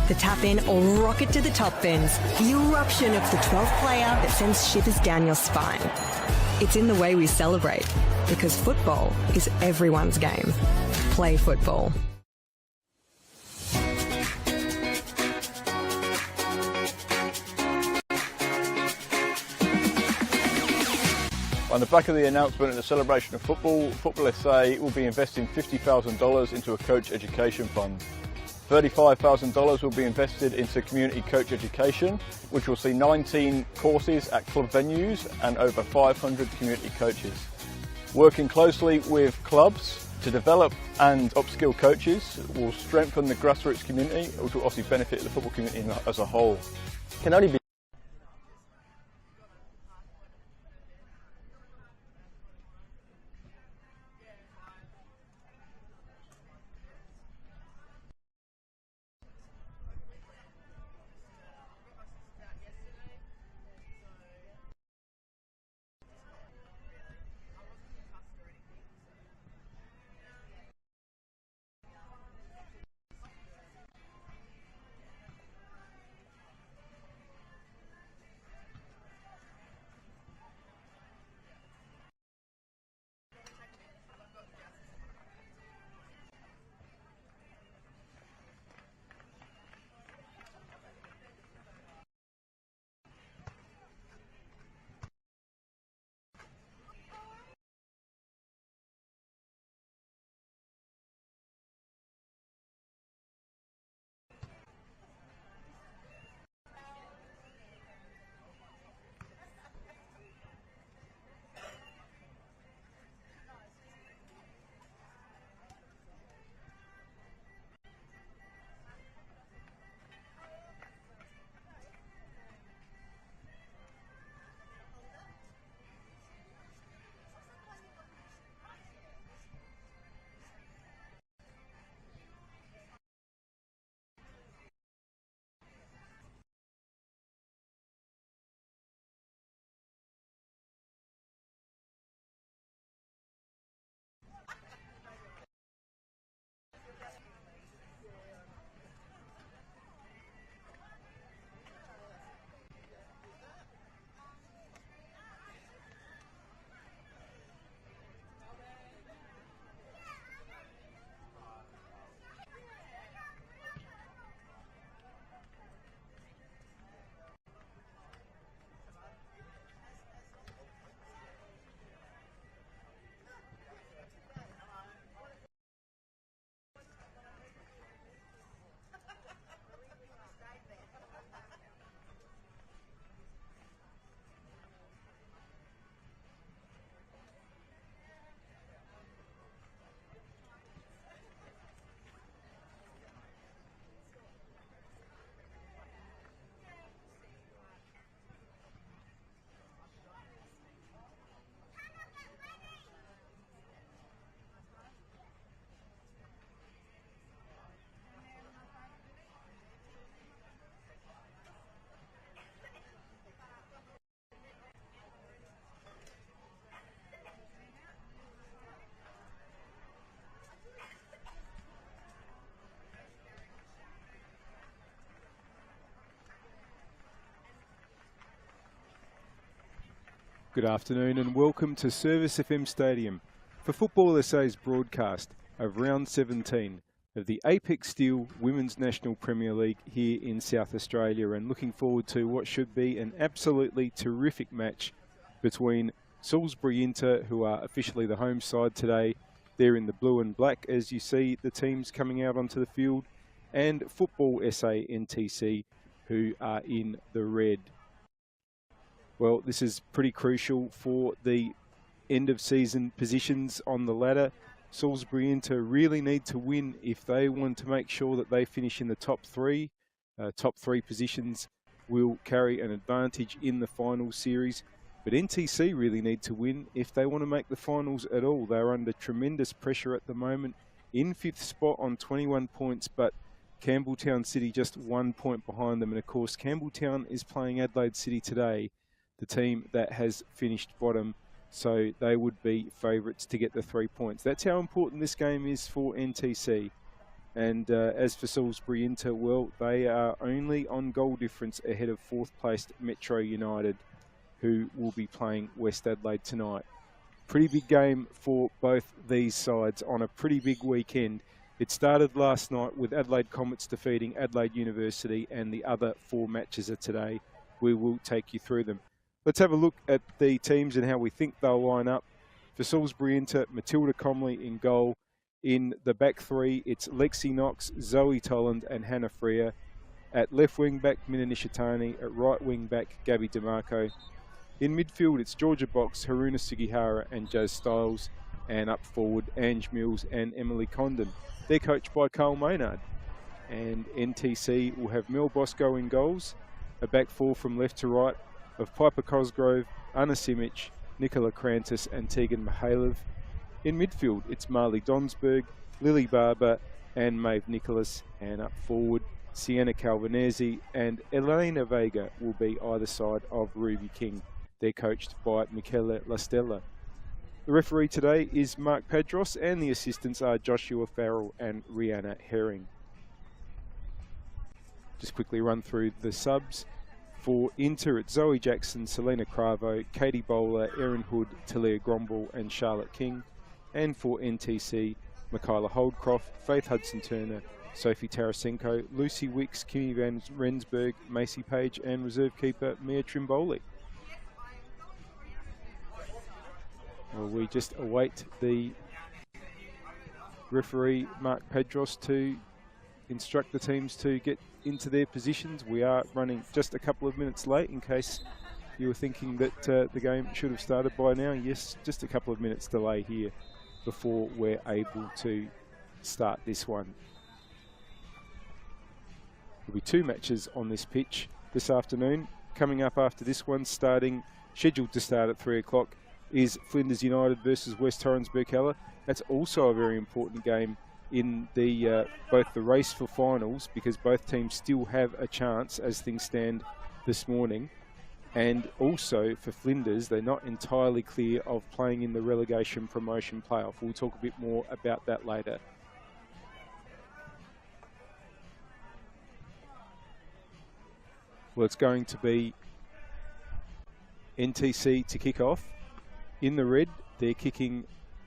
the tap-in or rocket to the top bins, the eruption of the 12th player that sends shivers down your spine. It's in the way we celebrate, because football is everyone's game. Play football. On the back of the announcement of the celebration of football, NPLSA will be investing $50,000 into a coach education fund. $35,000 will be invested into community coach education, which will see 19 courses at club venues and over 500 community coaches. Working closely with clubs to develop and upskill coaches will strengthen the grassroots community, which will obviously benefit the football community as a whole. Can only be Good afternoon and welcome to Service FM Stadium for NPLSA's broadcast of Round 17 of the Apex Steel Women's National Premier League here in South Australia, and looking forward to what should be an absolutely terrific match between Salisbury Inter, who are officially the home side today. They're in the blue and black as you see the teams coming out onto the field, and NPLSA NTC, who are in the red. Well, this is pretty crucial for the end of season positions on the ladder. Salisbury Inter really need to win if they want to make sure that they finish in the top three. Top three positions will carry an advantage in the final series. But NTC really need to win if they want to make the finals at all. They're under tremendous pressure at the moment. In 5th spot on 21 points, but Campbelltown City just 1 point behind them. And of course, Campbelltown is playing Adelaide City today, the team that has finished bottom. So they would be favourites to get the 3 points. That's how important this game is for NTC. And as for Salisbury Inter, well, they are only on goal difference ahead of 4th placed Metro United, who will be playing West Adelaide tonight. Pretty big game for both these sides on a pretty big weekend. It started last night with Adelaide Comets defeating Adelaide University, and the other 4 matches are today. We will take you through them. Let's have a look at the teams and how we think they'll line up. For Salisbury Inter, Matilda Comley in goal. In the back 3, it's Lexi Knox, Zoe Tolland and Hannah Freer. At left wing back, Mina Nishitani. At right wing back, Gabby DeMarco. In midfield, it's Georgia Box, Haruna Sugihara and Jazz Stiles. And up forward, Ange Mills and Emily Condon. They're coached by Carl Maynard. And NTC will have Mel Bosco in goals. A back 4 from left to right of Piper Cosgrove, Anna Simic, Nicola Krantis and Tegan Mihalev. In midfield, it's Marley Donsberg, Lily Barber and Maeve Nicholas. And up forward, Sienna Calvanese and Elena Vega will be either side of Ruby King. They're coached by Michele Lastella. The referee today is Mark Padros, and the assistants are Joshua Farrell and Rihanna Herring. Just quickly run through the subs. For Inter, it's Zoe Jackson, Selena Cravo, Katie Bowler, Erin Hood, Talia Grombel and Charlotte King. And for NTC, Michaela Holdcroft, Faith Hudson-Turner, Sophie Tarasenko, Lucy Wicks, Kimmy Van Rensburg, Macy Page and reserve keeper Mia Trimboli. Well, we just await the referee Mark Padros to instruct the teams to get into their positions. We are running just a couple of minutes late in case you were thinking that the game should have started by now. Yes, just a couple of minutes delay here before we're able to start this one. There'll be 2 matches on this pitch this afternoon. Coming up after this one, scheduled to start at 3 o'clock, is Flinders United versus West Torrens Burkella. That's also a very important game in the both the race for finals, because both teams still have a chance as things stand this morning. And also for Flinders, they're not entirely clear of playing in the relegation promotion playoff. We'll talk a bit more about that later. Well, it's going to be NTC to kick off. In the red, they're kicking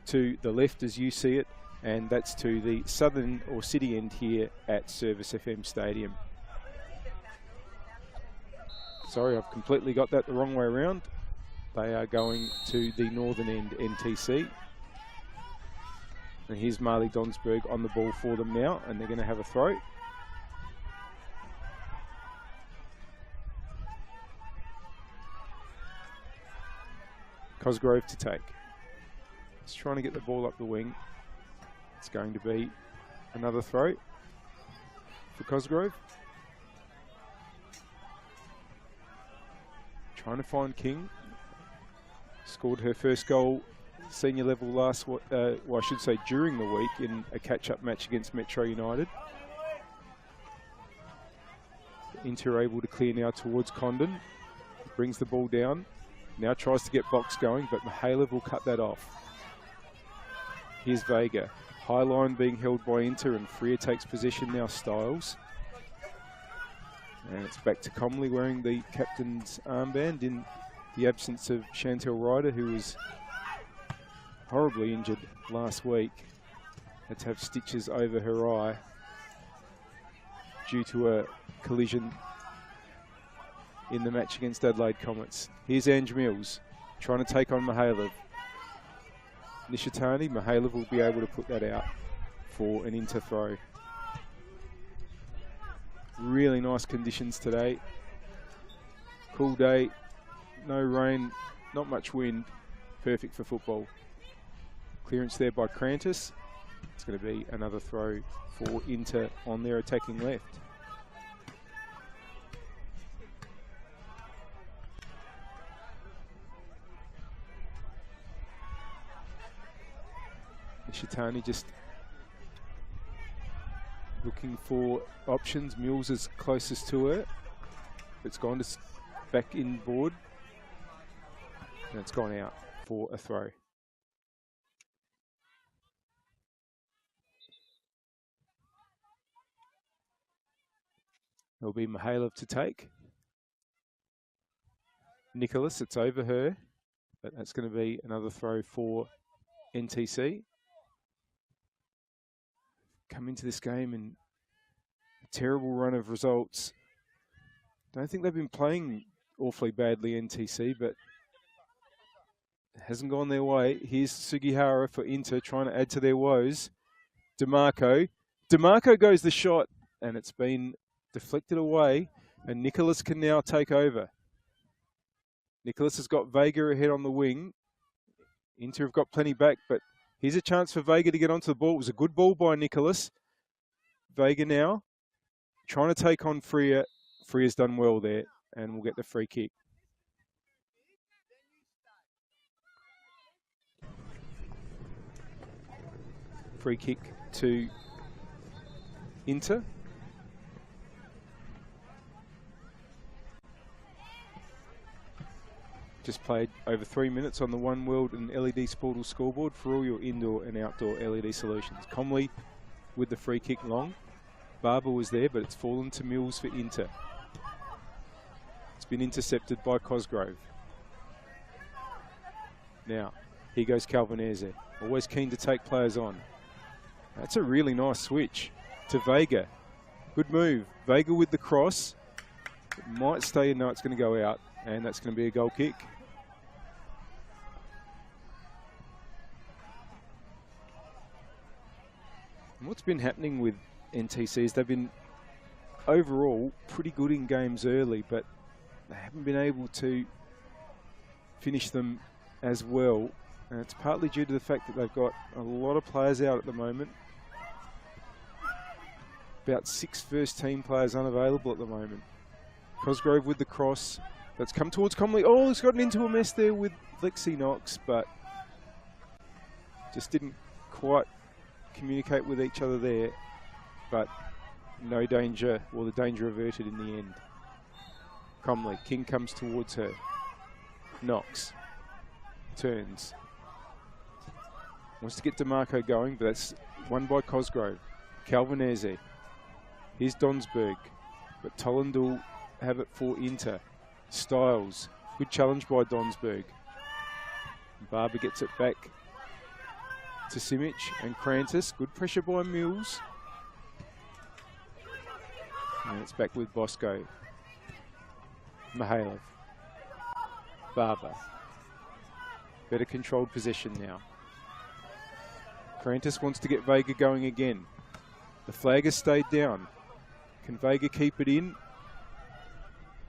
to the left as you see it, and that's to the southern or city end here at Service FM Stadium. Sorry, I've completely got that the wrong way around. They are going to the northern end, NTC. And here's Marley Donsberg on the ball for them now, and they're going to have a throw. Cosgrove to take. He's trying to get the ball up the wing. It's going to be another throw for Cosgrove. Trying to find King. Scored her first goal senior level I should say during the week in a catch-up match against Metro United. Inter able to clear now towards Condon. Brings the ball down. Now tries to get box going, but Mihalev will cut that off. Here's Vega. High line being held by Inter, and Freer takes possession now, Stiles. And it's back to Comley wearing the captain's armband in the absence of Chantel Ryder, who was horribly injured last week. Had to have stitches over her eye due to a collision in the match against Adelaide Comets. Here's Ange Mills trying to take on Mihalev. Nishitani, Mihalev will be able to put that out for an Inter throw. Really nice conditions today. Cool day, no rain, not much wind. Perfect for football. Clearance there by Krantis. It's going to be another throw for Inter on their attacking left. Nishitani just looking for options. Mills is closest to her. It's gone to back inboard. And it's gone out for a throw. It'll be Mihailov to take. Nicholas, it's over her, but that's going to be another throw for NTC. Come into this game in a terrible run of results. Don't think they've been playing awfully badly, NTC, but it hasn't gone their way. Here's Sugihara for Inter, trying to add to their woes. DeMarco. DeMarco goes the shot, and it's been deflected away, and Nicholas can now take over. Nicholas has got Vega ahead on the wing. Inter have got plenty back, but here's a chance for Vega to get onto the ball. It was a good ball by Nicholas. Vega now trying to take on Freya. Freya's done well there, and we'll get the free kick. Free kick to Inter. Just played over 3 minutes on the One World and LED Sportal scoreboard for all your indoor and outdoor LED solutions. Comley with the free kick long. Barber was there, but it's fallen to Mills for Inter. It's been intercepted by Cosgrove. Now, here goes Calvinese. Always keen to take players on. That's a really nice switch to Vega. Good move. Vega with the cross. It might stay in. No, it's going to go out, and that's going to be a goal kick. And what's been happening with NTC is they've been overall pretty good in games early, but they haven't been able to finish them as well. And it's partly due to the fact that they've got a lot of players out at the moment. About 6 first-team players unavailable at the moment. Cosgrove with the cross. That's come towards Comley. Oh, he's gotten into a mess there with Lexi Knox, but just didn't quite communicate with each other there. But no danger, or the danger averted in the end. Comley. King comes towards her. Knox. Turns. Wants to get DeMarco going, but that's won by Cosgrove. Calvinese. Here's Donsberg, but Tolland will have it for Inter. Styles. Good challenge by Donsberg. Barber gets it back to Simic and Krantis. Good pressure by Mills. And it's back with Bosco. Mihailov. Barber. Better controlled possession now. Krantis wants to get Vega going again. The flag has stayed down. Can Vega keep it in?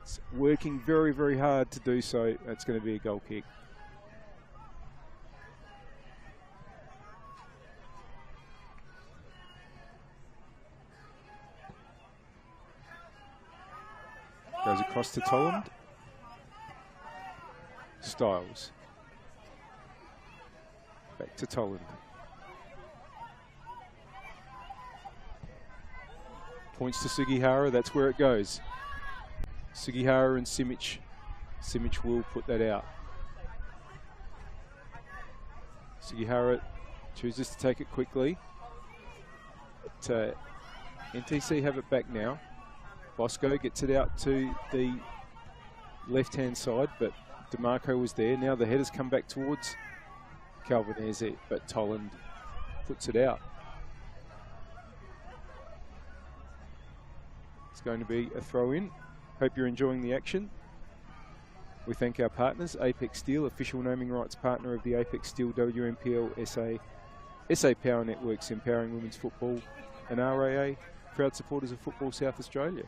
It's working very, very hard to do so. That's going to be a goal kick. Goes across to Tolland. Styles. Back to Tolland. Points to Sugihara, that's where it goes. Sugihara and Simic. Simic will put that out. Sugihara chooses to take it quickly. But, NTC have it back now. Bosco gets it out to the left-hand side, but DeMarco was there. Now the header's come back towards Calvinese, but Tolland puts it out. It's going to be a throw-in. Hope you're enjoying the action. We thank our partners, Apex Steel, official naming rights partner of the Apex Steel NPLSA, SA Power Networks, empowering women's football, and RAA, proud supporters of Football South Australia.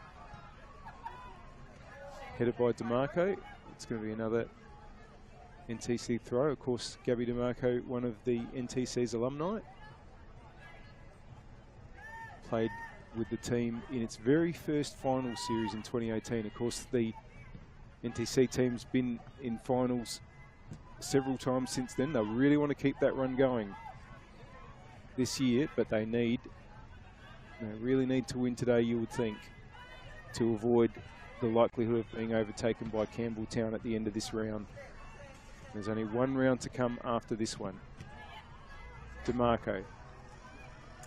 Headed by DeMarco. It's going to be another NTC throw. Of course, Gabby DeMarco, one of the NTC's alumni. Played with the team in its very first final series in 2018. Of course, the NTC team's been in finals several times since then. They really want to keep that run going this year, but they really need to win today, you would think, to avoid the likelihood of being overtaken by Campbelltown at the end of this round. There's only one round to come after this one. DeMarco.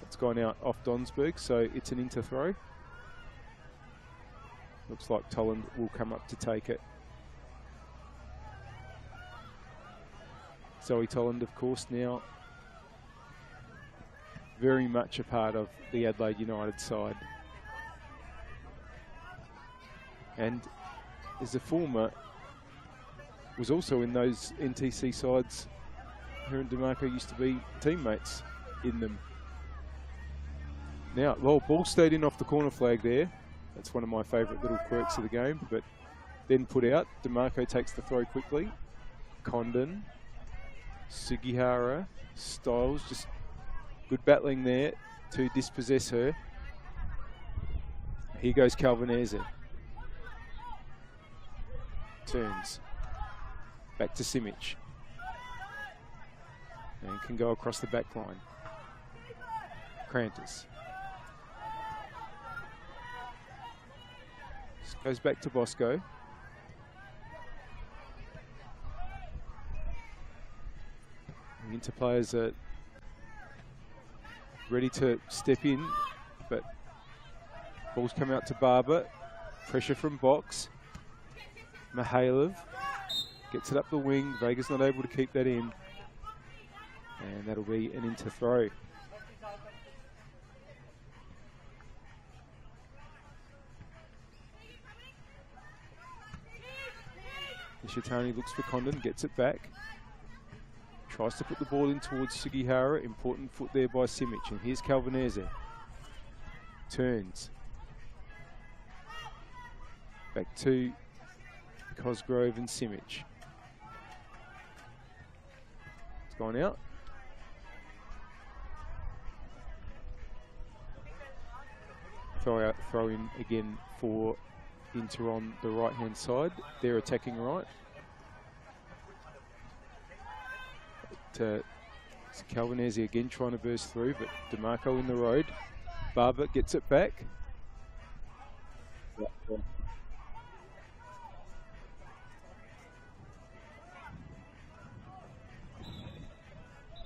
It's gone out off Donsberg, so it's an Inter throw. Looks like Tolland will come up to take it. Zoe Tolland, of course, now very much a part of the Adelaide United side. And as a former, was also in those NTC sides. Her and DeMarco used to be teammates in them. Now, well, ball stayed in off the corner flag there. That's one of my favourite little quirks of the game, but then put out. DeMarco takes the throw quickly. Condon, Sugihara, Styles, just good battling there to dispossess her. Here goes Calvinese. Turns. Back to Simic. And can go across the back line. Crantis. Goes back to Bosco. The Inter players are ready to step in, but balls come out to Barber. Pressure from box. Mihailov gets it up the wing. Vega's not able to keep that in. And that'll be an Inter throw. Nishitani looks for Condon, gets it back. Tries to put the ball in towards Sugihara. Important foot there by Simic. And here's Calvinese. Turns. Back to Cosgrove and Simic. It's gone out. Throw in again for Inter on the right-hand side. They're attacking right. Calvinese again trying to burst through, but DeMarco in the road. Barber gets it back.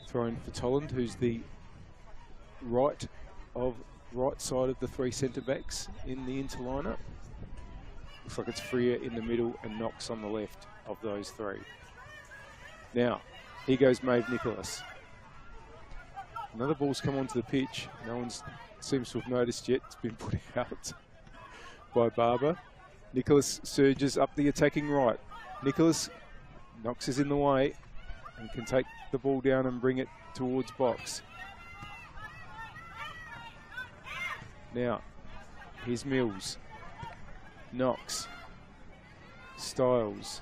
Thrown for Tolland, who's the right side of the three centre-backs in the Inter lineup. Looks like it's Freer in the middle and Knox on the left of those three. Now, here goes Maeve Nicholas. Another ball's come onto the pitch. No one seems to have noticed yet. It's been put out by Barber. Nicholas surges up the attacking right. Nicholas, Knox is in the way and can take the ball down and bring it towards box. Now, here's Mills. Knox. Styles.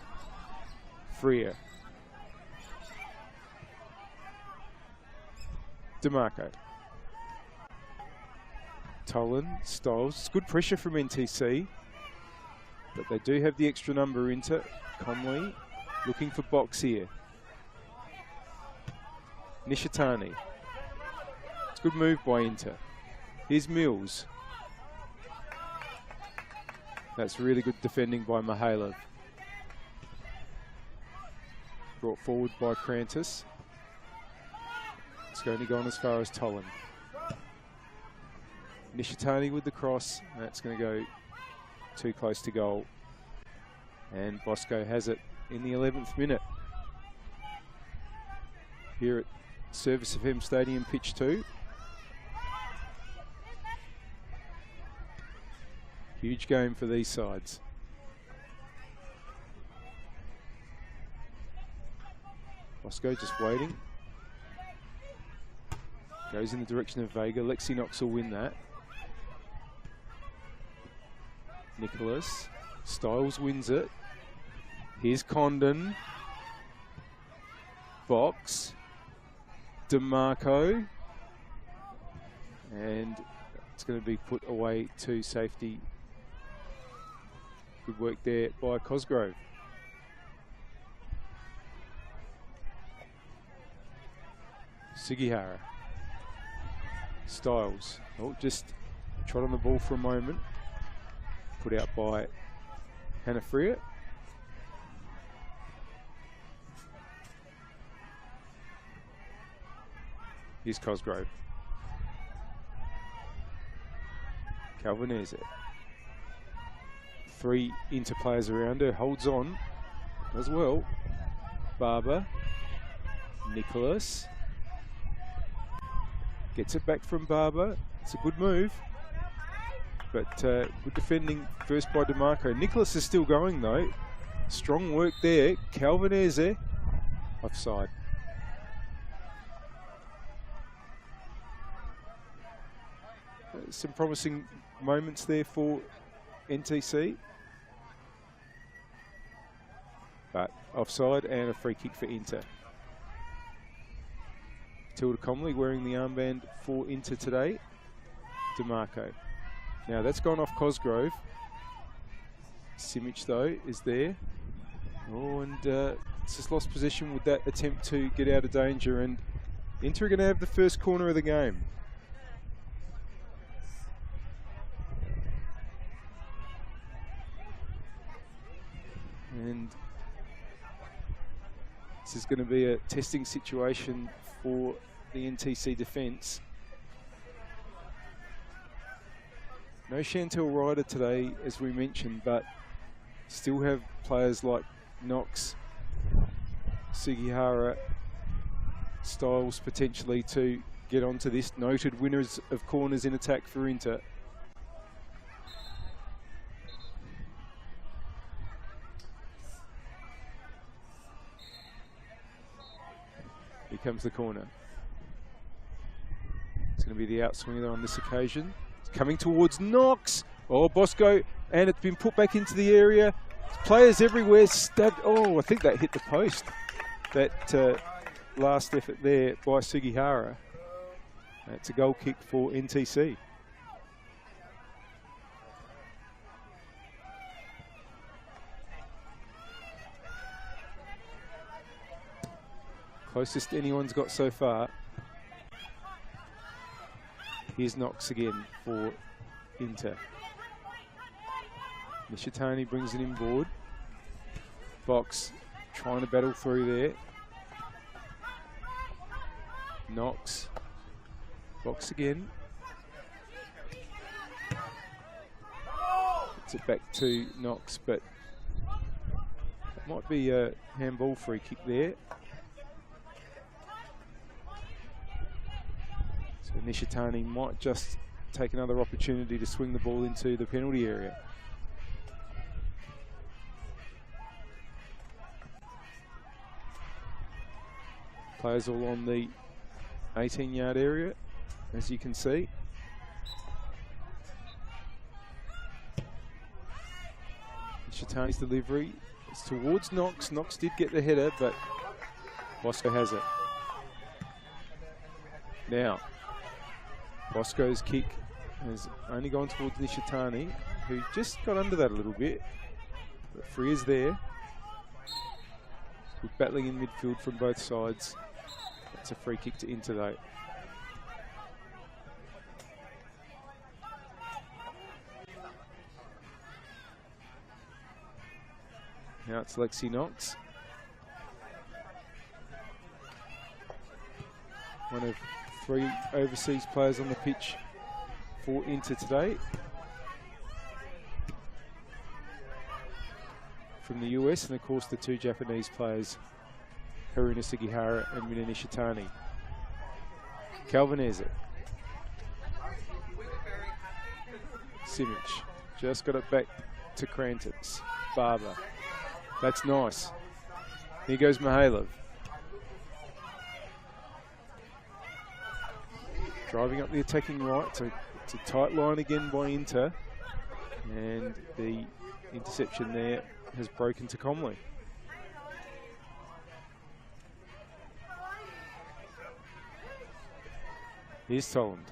Freer. DeMarco. Tolan, Styles. It's good pressure from NTC, but they do have the extra number into Comley. Looking for box here. Nishitani. It's a good move by Inter. Here's Mills. That's really good defending by Mihailov. Brought forward by Crantis. It's going to go on as far as Tolan. Nishitani with the cross. That's going to go too close to goal. And Bosco has it in the 11th minute. Here at Service FM Stadium, pitch 2. Huge game for these sides. Bosco just waiting. Goes in the direction of Vega. Lexi Knox will win that. Nicholas. Styles wins it. Here's Condon. Box. DeMarco. And it's going to be put away to safety. Good work there by Cosgrove. Sugihara. Styles. Oh, just trot on the ball for a moment. Put out by Hannah Freer. Here's Cosgrove. Calvinese. 3 Inter players around her, holds on as well. Barber, Nicholas, gets it back from Barber. It's a good move, but good defending first by DeMarco. Nicholas is still going though. Strong work there. Calvinese, offside. Some promising moments there for NTC. But offside and a free kick for Inter. Tilda Comley wearing the armband for Inter today. DeMarco. Now that's gone off Cosgrove. Simic though is there. Oh, and it's just lost possession with that attempt to get out of danger, and Inter are going to have the first corner of the game. And this is going to be a testing situation for the NTC defence. No Chantel Ryder today, as we mentioned, but still have players like Knox, Sugihara, Styles potentially to get onto this. Noted winners of corners in attack for Inter. Here comes the corner. It's going to be the outswinger on this occasion. It's coming towards Knox. Oh, Bosco, and it's been put back into the area. Players everywhere stabbed. Oh, I think that hit the post. That last effort there by Sugihara. That's a goal kick for NTC. Closest anyone's got so far. Here's Knox again for Inter. Nishitani brings it inboard. Box trying to battle through there. Knox. Box again. Puts it back to Knox, but it might be a handball free kick there. So Nishitani might just take another opportunity to swing the ball into the penalty area. Players all on the 18-yard area, as you can see. Nishitani's delivery is towards Knox. Knox did get the header, but Bosco has it. Now, Bosco's kick has only gone towards Nishitani, who just got under that a little bit. But free is there. Good battling in midfield from both sides. That's a free kick to Inter though. Now it's Lexi Knox. One of 3 overseas players on the pitch for Inter today. From the US, and of course the 2 Japanese players, Haruna Sugihara and Mina Nishitani. Calvinese. Simic just got it back to Krantitz. Barber. That's nice. Here goes Mihailov. Driving up the attacking right. So it's a tight line again by Inter. And the interception there has broken to Comley. Here's Toland.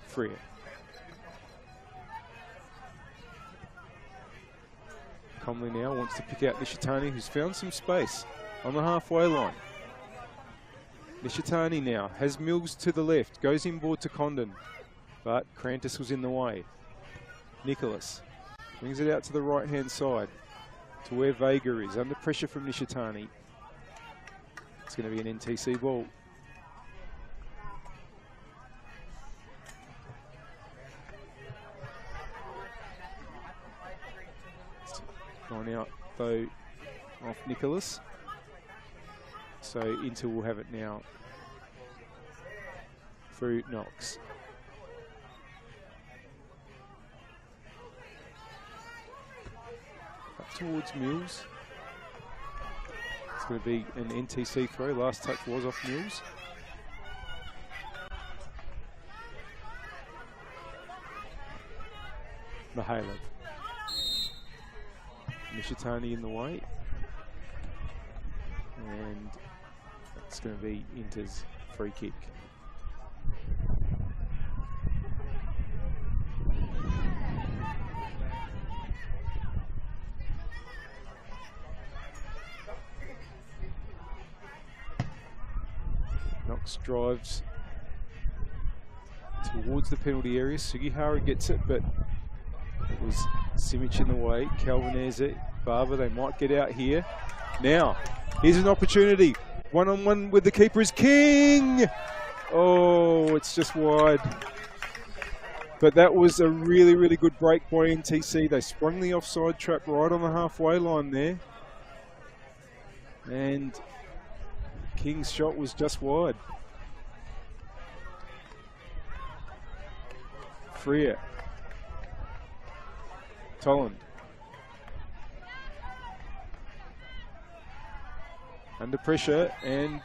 Freer. Comley now wants to pick out Nishitani, who's found some space on the halfway line. Nishitani now has Mills to the left, goes inboard to Condon, but Krantis was in the way. Nicholas brings it out to the right-hand side to where Vega is, under pressure from Nishitani. It's going to be an NTC ball. gone out though off Nicholas. So Inter will have it now through Knox. Up towards Mills. It's going to be an NTC throw. Last touch was off Mills. Mihailov. Nishitani in the way. And it's going to be Inter's free kick. Knox drives towards the penalty area. Sugihara gets it, but it was Simic in the way. Calvinese, Barber, they might get out here. Now, here's an opportunity. One-on-one with the keeper is King. Oh, it's just wide. But that was a really, really good break by NTC. They sprung the offside trap right on the halfway line there. And King's shot was just wide. Freer. Tolland. Under pressure, and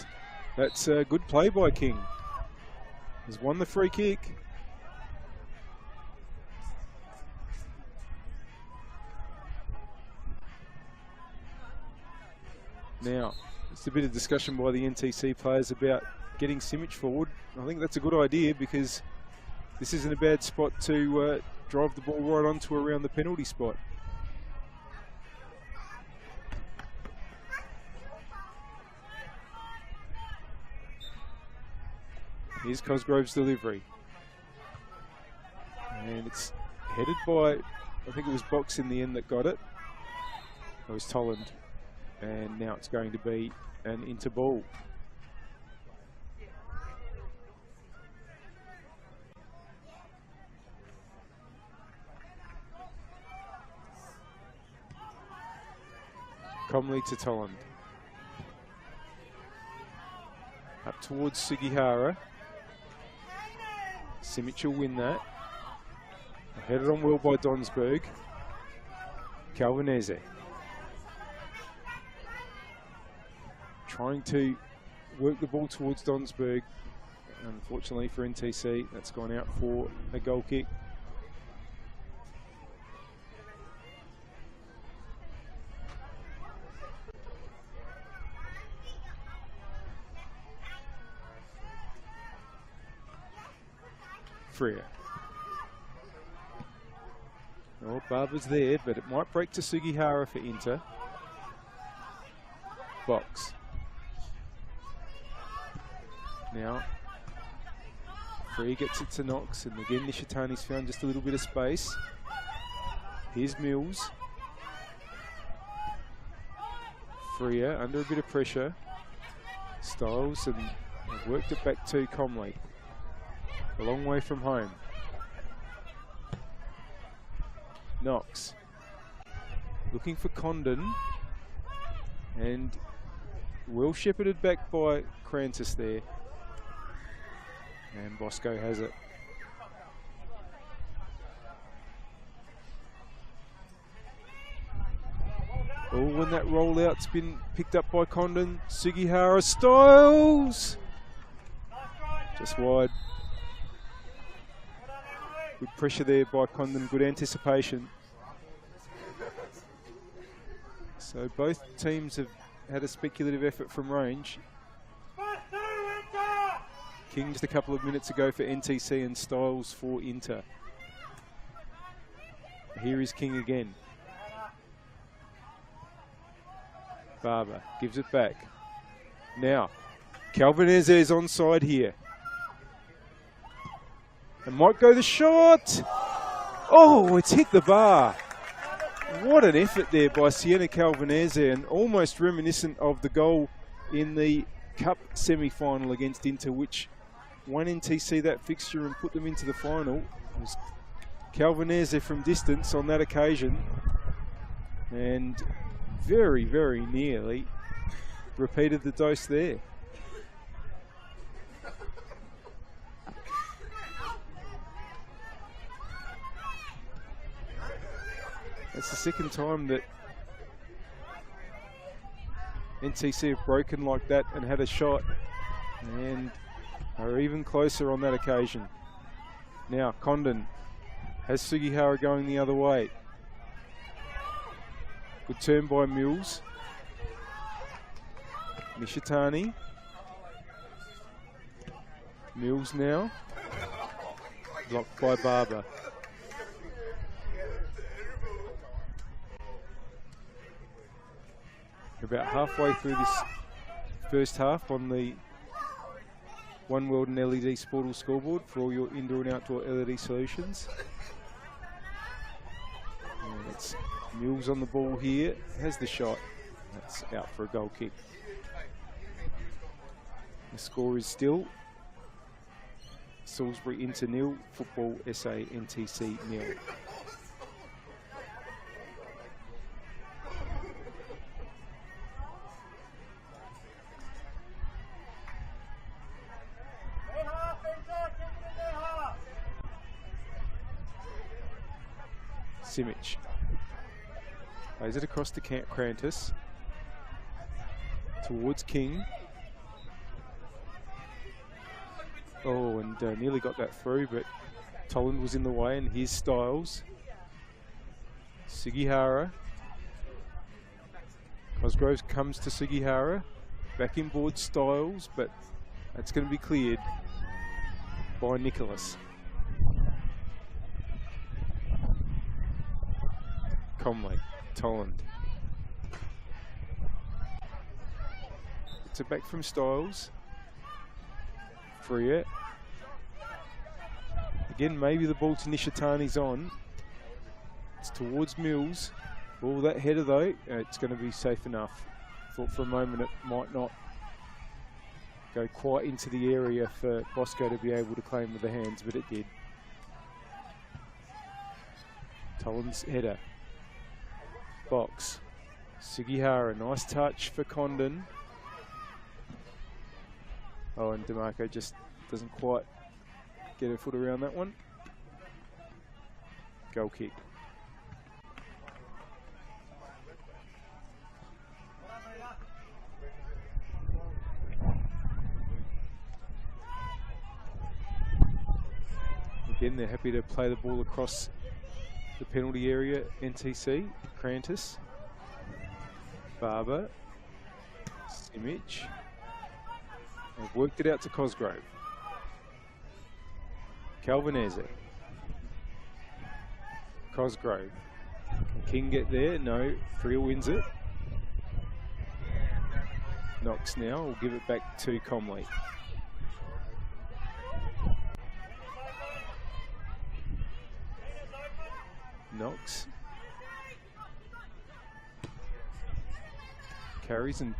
that's a good play by King. He's won the free kick. Now, just a bit of discussion by the NTC players about getting Simic forward. I think that's a good idea because this isn't a bad spot to drive the ball right onto around the penalty spot. Here's Cosgrove's delivery. And it's headed by, I think it was Box in the end that got it. It was Tolland. And now it's going to be an Inter ball. Comley to Tolland. Up towards Sugihara. Simic will win that. Headed on well by Donsberg. Calvinese. Trying to work the ball towards Donsberg. Unfortunately for NTC, that's gone out for a goal kick. Freer. Oh, Barber's there, but it might break to Sugihara for Inter. Box. Now, Freer gets it to Knox, and again Nishitani's found just a little bit of space. Here's Mills. Freer under a bit of pressure. Styles, and they've worked it back to Comley. A long way from home. Knox. Looking for Condon. And well shepherded back by Krantis there. And Bosco has it. Oh, when that rollout's been picked up by Condon. Sugihara, Styles! Just wide. Good pressure there by Condon, good anticipation. So both teams have had a speculative effort from range. King just a couple of minutes ago for NTC and Styles for Inter. Here is King again. Barber gives it back. Now, Calvinese is onside here. And might go the shot. Oh, it's hit the bar. What an effort there by Sienna Calvinese, and almost reminiscent of the goal in the Cup semi-final against Inter, which won NTC that fixture and put them into the final. It was Calvinese from distance on that occasion. And very, very nearly repeated the dose there. That's the second time that NTC have broken like that and had a shot, and are even closer on that occasion. Now Condon has Sugihara going the other way. Good turn by Mills. Nishitani. Mills now. Blocked by Barber. About halfway through this first half on the One World and LED Sportal scoreboard for all your indoor and outdoor LED solutions. And it's Mills on the ball here, has the shot. That's out for a goal kick. The score is still Salisbury Inter 0, Football SA NTC 0. Simic plays it across to Krantis towards King. Oh, and nearly got that through, but Toland was in the way, and here's Styles. Sugihara. Cosgrove comes to Sugihara. Back inboard Styles, but that's going to be cleared by Nicholas. Conley, Toland. It's a back from Styles. Freer. Again, maybe the ball to Nishitani's on. It's towards Mills. Oh, that header though, it's going to be safe enough. Thought for a moment it might not go quite into the area for Bosco to be able to claim with the hands, but it did. Toland's header. Box. Sugihara, nice touch for Condon. Oh, and DeMarco just doesn't quite get her foot around that one. Goal kick. Again, they're happy to play the ball across the penalty area. NTC, Krantis, Barber, Simic. They've worked it out to Cosgrove. Calvinese. Cosgrove. Can King get there? No. Freer wins it. Knox now will give it back to Comley. Knox. Carries and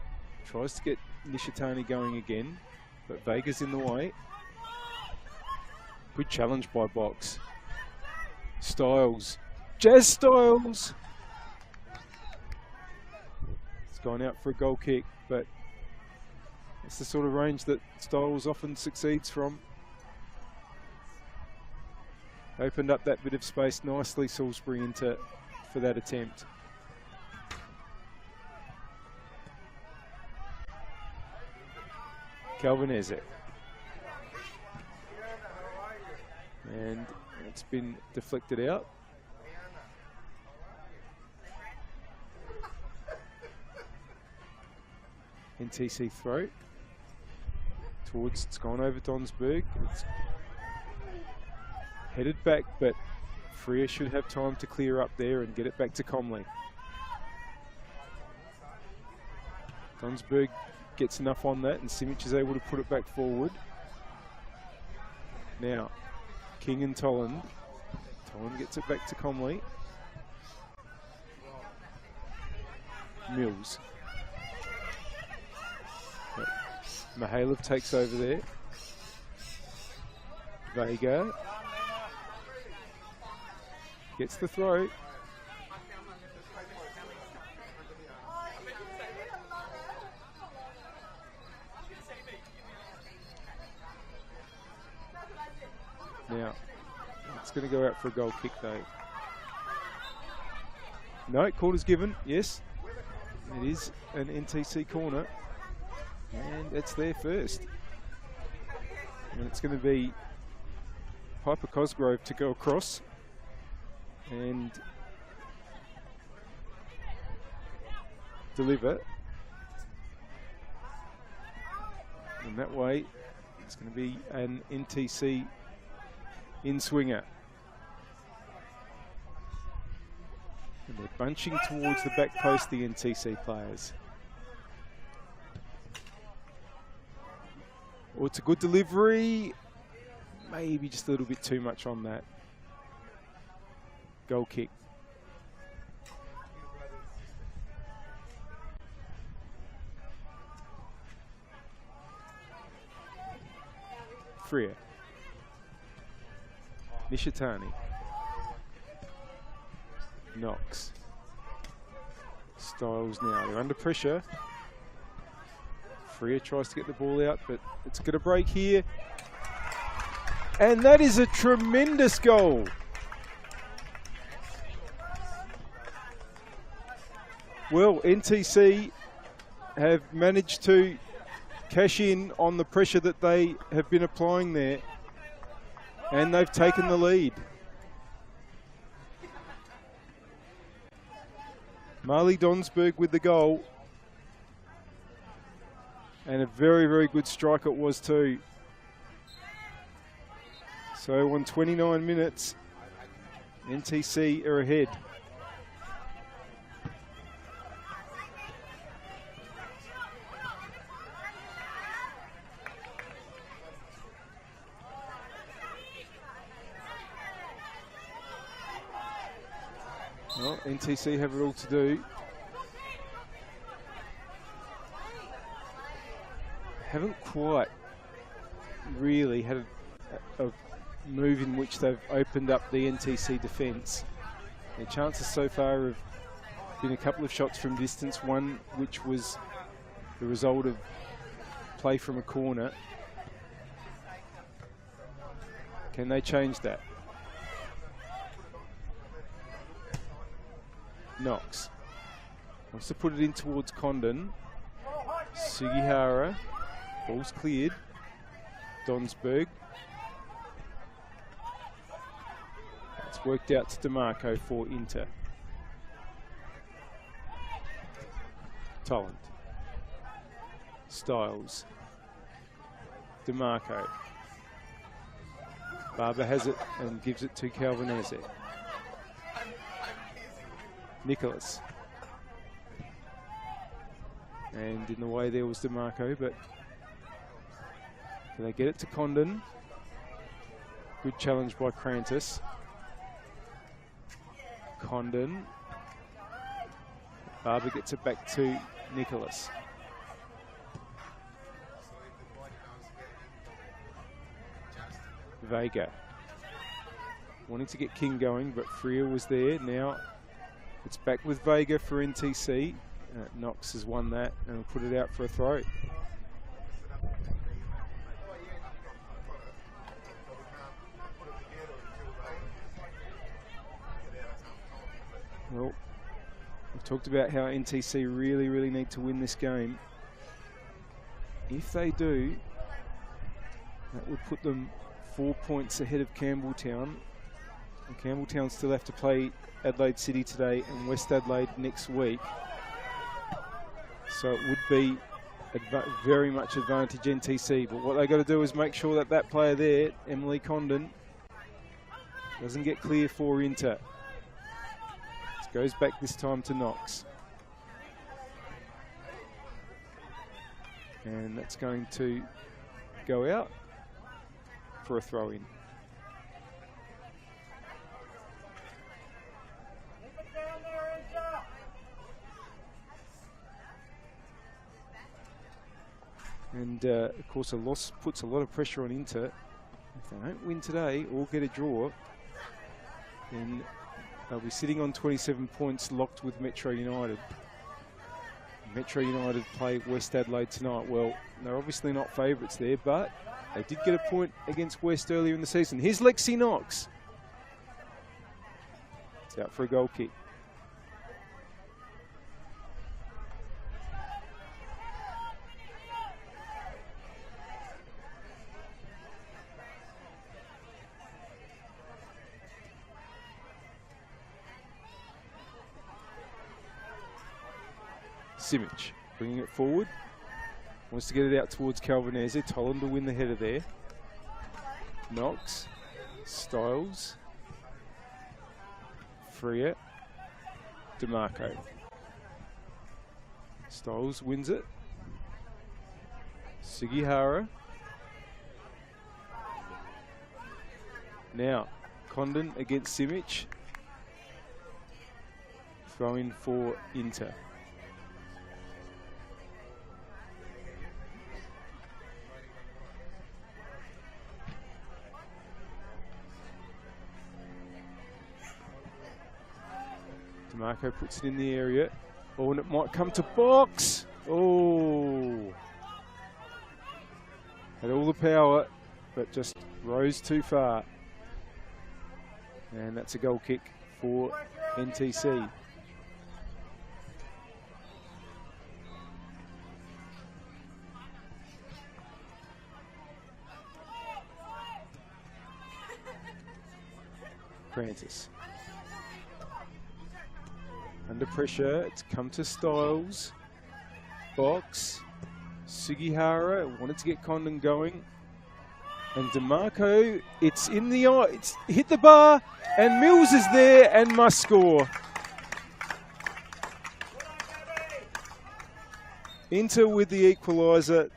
tries to get Nishitani going again, but Vega's in the way. Good challenge by Box. Styles. Jazz Styles! It's gone out for a goal kick, but it's the sort of range that Styles often succeeds from. Opened up that bit of space nicely, Salisbury into for that attempt. Calvinese. And it's been deflected out. NTC throw. It's gone over Donsberg. It's headed back, but Freer should have time to clear up there and get it back to Comley. Donsberg gets enough on that, and Simic is able to put it back forward. Now, King and Toland. Toland gets it back to Comley. Mills. Mihailov takes over there. Vega. Gets the throw. Now, it's going to go out for a goal kick though. No, corner's given, yes. It is an NTC corner. And it's there first. And it's going to be Piper Cosgrove to go across. And deliver. And that way, it's going to be an NTC in-swinger. And they're bunching towards the back post, the NTC players. Oh, it's a good delivery. Maybe just a little bit too much on that. Goal kick. Freer. Nishitani. Knox. Styles now. They're under pressure. Freer tries to get the ball out, but it's going to break here. And that is a tremendous goal. Well, NTC have managed to cash in on the pressure that they have been applying there, and they've taken the lead. Marley Donsberg with the goal, and a very, very good strike it was too. So on 29 minutes, NTC are ahead. Well, NTC have it all to do. Haven't quite really had a move in which they've opened up the NTC defence. Their chances so far have been a couple of shots from distance, one which was the result of play from a corner. Can they change that? Knox wants to put it in towards Condon. Sugihara, ball's cleared. Donsberg. It's worked out to DeMarco for Inter. Tolland. Styles. DeMarco. Barber has it and gives it to Calvinese. Nicholas. And in the way there was DeMarco, but can they get it to Condon? Good challenge by Crantis. Condon. Barber gets it back to Nicholas. Vega. Wanting to get King going, but Freer was there. Now it's back with Vega for NTC. Knox has won that and will put it out for a throw. Well, we've talked about how NTC really, really need to win this game. If they do, that would put them 4 points ahead of Campbelltown. And Campbelltown still have to play Adelaide City today and West Adelaide next week. So it would be very much advantage NTC. But what they've got to do is make sure that that player there, Emily Condon, doesn't get clear for Inter. It goes back this time to Knox. And that's going to go out for a throw-in. And of course a loss puts a lot of pressure on Inter. If they don't win today or get a draw, then they'll be sitting on 27 points locked with Metro United. Metro United play West Adelaide tonight. Well, they're obviously not favourites there, but they did get a point against West earlier in the season. Here's Lexi Knox. It's out for a goal kick. Simic bringing it forward. Wants to get it out towards Calvinese. Toland to win the header there. Knox. Styles. Freer. DeMarco. Styles wins it. Sugihara. Now, Condon against Simic. Throw in for Inter. DeMarco puts it in the area. Oh, and it might come to box. Oh. Had all the power, but just rose too far. And that's a goal kick for NTC. Francis. Under pressure, it's come to Styles. Box. Sugihara wanted to get Condon going. And DeMarco, it's in the eye, it's hit the bar, and Mills is there and must score. Inter with the equaliser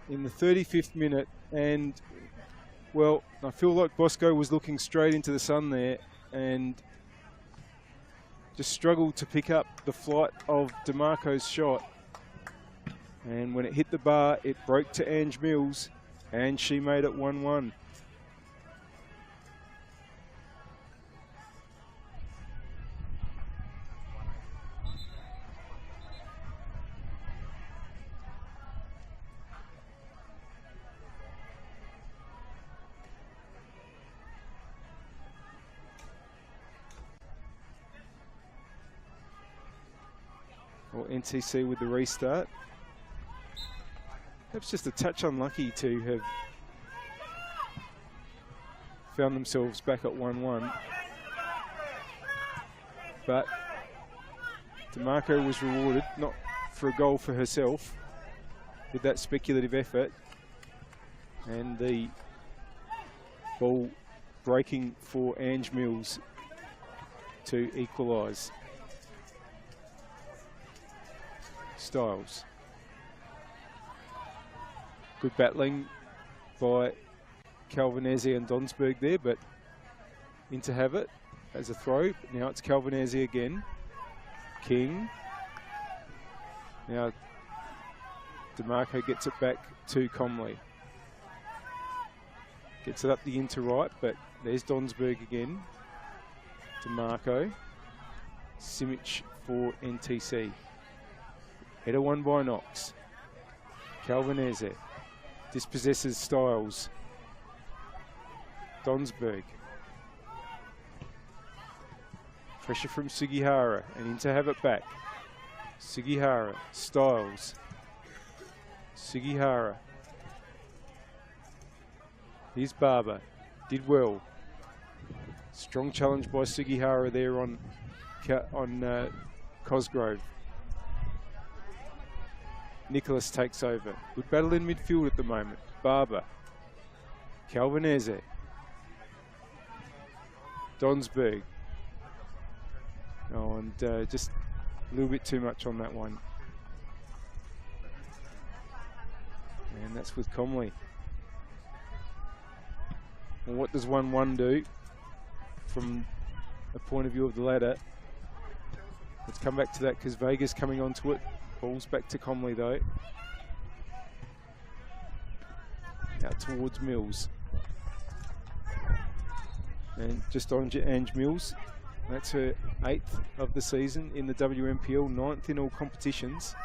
in the 35th minute, and well, I feel like Bosco was looking straight into the sun there and just struggled to pick up the flight of DeMarco's shot. And when it hit the bar, it broke to Ange Mills, and she made it 1-1. Well, NTC with the restart. Perhaps just a touch unlucky to have found themselves back at 1-1. But DeMarco was rewarded, not for a goal for herself, with that speculative effort. And the ball breaking for Ange Mills to equalise. Styles. Good battling by Calvinese and Donsberg there, but in to have it as a throw. But now it's Calvinese again. King. Now DeMarco gets it back to Comley. Gets it up the inter right, but there's Donsberg again. DeMarco. Simic for NTC. Header won by Knox. Calvinese. Dispossesses Styles. Donsberg. Pressure from Sugihara, and in to have it back. Sugihara, Styles. Sugihara. Here's Barber. Did well. Strong challenge by Sugihara there on Cosgrove. Nicholas takes over. Good battle in midfield at the moment. Barber. Calvinese. Donsberg. Oh, and just a little bit too much on that one. And that's with Comley. Well, what does 1-1 do from a point of view of the ladder? Let's come back to that because Vega's coming onto it. Ball's back to Comley though. Out towards Mills. And just on Ange Mills. That's her 8th of the season in the WMPL, 9th in all competitions.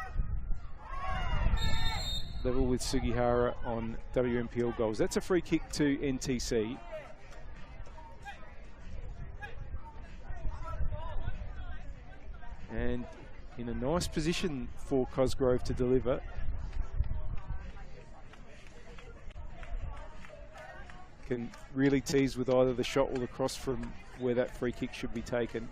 Level with Sugihara on WMPL goals. That's a free kick to NTC. And in a nice position for Cosgrove to deliver. Can really tease with either the shot or the cross from where that free kick should be taken.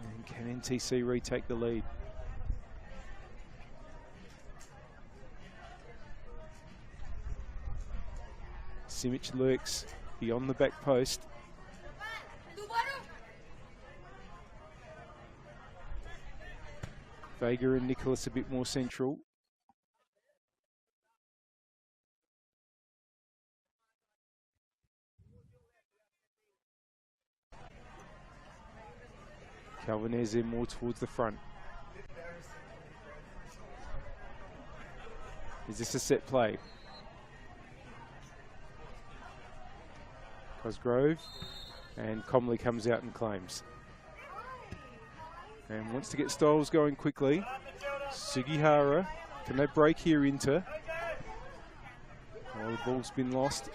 And can NTC retake the lead? Simic lurks beyond the back post. Vega and Nicholas a bit more central. Calvinese more towards the front. Is this a set play? Cosgrove, and Comley comes out and claims. And wants to get Styles going quickly. Sugihara, can they break here into? Oh, the ball's been lost.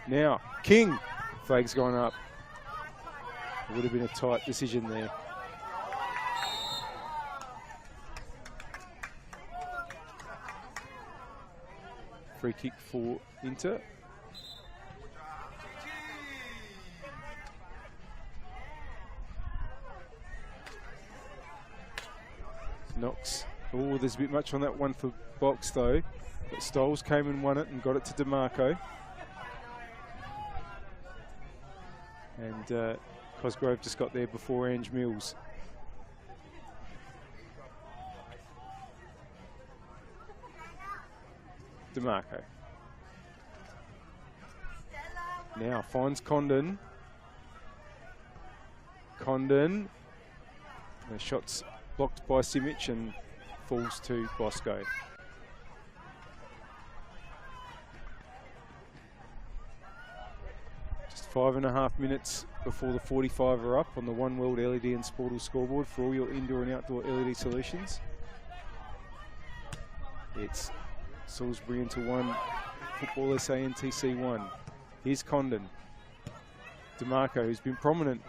Now, King, flag's gone up. It would have been a tight decision there. Free kick for Inter. Knox. Oh, there's a bit much on that one for Box though. But Stoles came and won it and got it to DeMarco. And Cosgrove just got there before Ange Mills. DeMarco. Now finds Condon. Condon. The shot's blocked by Simic and falls to Bosco. Just 5.5 minutes before the 45 are up on the One World LED and Sportal scoreboard for all your indoor and outdoor LED solutions. It's Salisbury into 1, Football SA NTC 1. Here's Condon. DeMarco, who's been prominent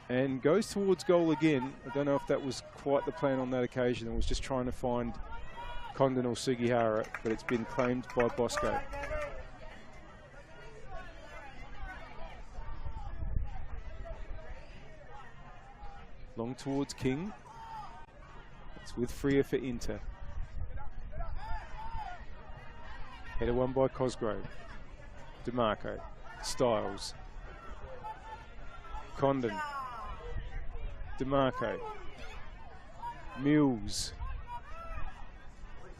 and goes towards goal again. I don't know if that was quite the plan on that occasion. I was just trying to find Condon or Sugihara, but it's been claimed by Bosco. Long towards King. It's with Freer for Inter. Header won by Cosgrove. DeMarco. Styles. Condon. DeMarco. Mills.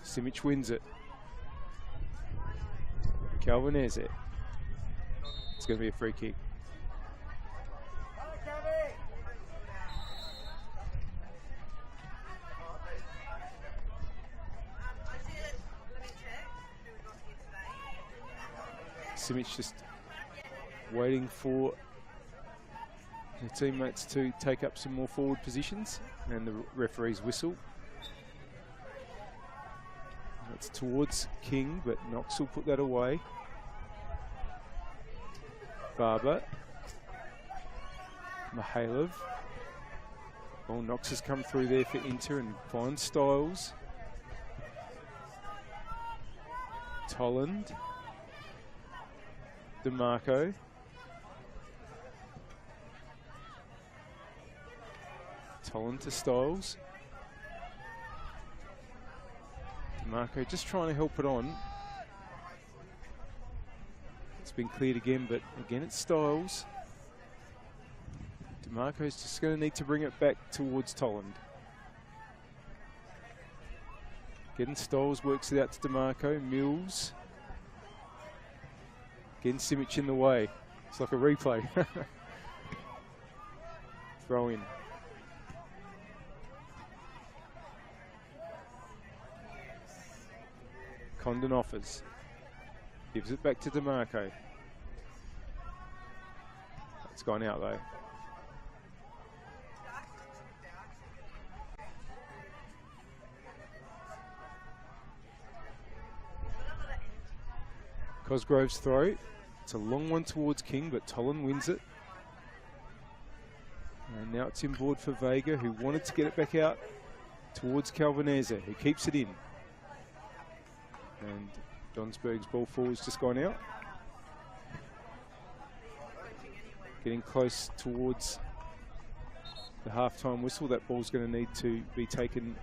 Simic wins it. Calvinese. It's going to be a free kick. Simic just waiting for the teammates to take up some more forward positions, and the referee's whistle. That's towards King, but Knox will put that away. Barber. Mihailov. Well, Knox has come through there for Inter and finds Styles. Tolland. DeMarco. Tolland to Styles. DeMarco just trying to help it on. It's been cleared again, but again it's Styles. DeMarco's just going to need to bring it back towards Tolland. Again, Styles works it out to DeMarco. Mills. Again, Simic in the way. It's like a replay. Throw in. Condon offers. Gives it back to DeMarco. It's gone out though. Cosgrove's throw. It's a long one towards King, but Tolan wins it. And now it's inboard for Vega, who wanted to get it back out towards Calvinese, who keeps it in. And Donsberg's ball forward's just gone out. Getting close towards the half-time whistle. That ball's going to need to be taken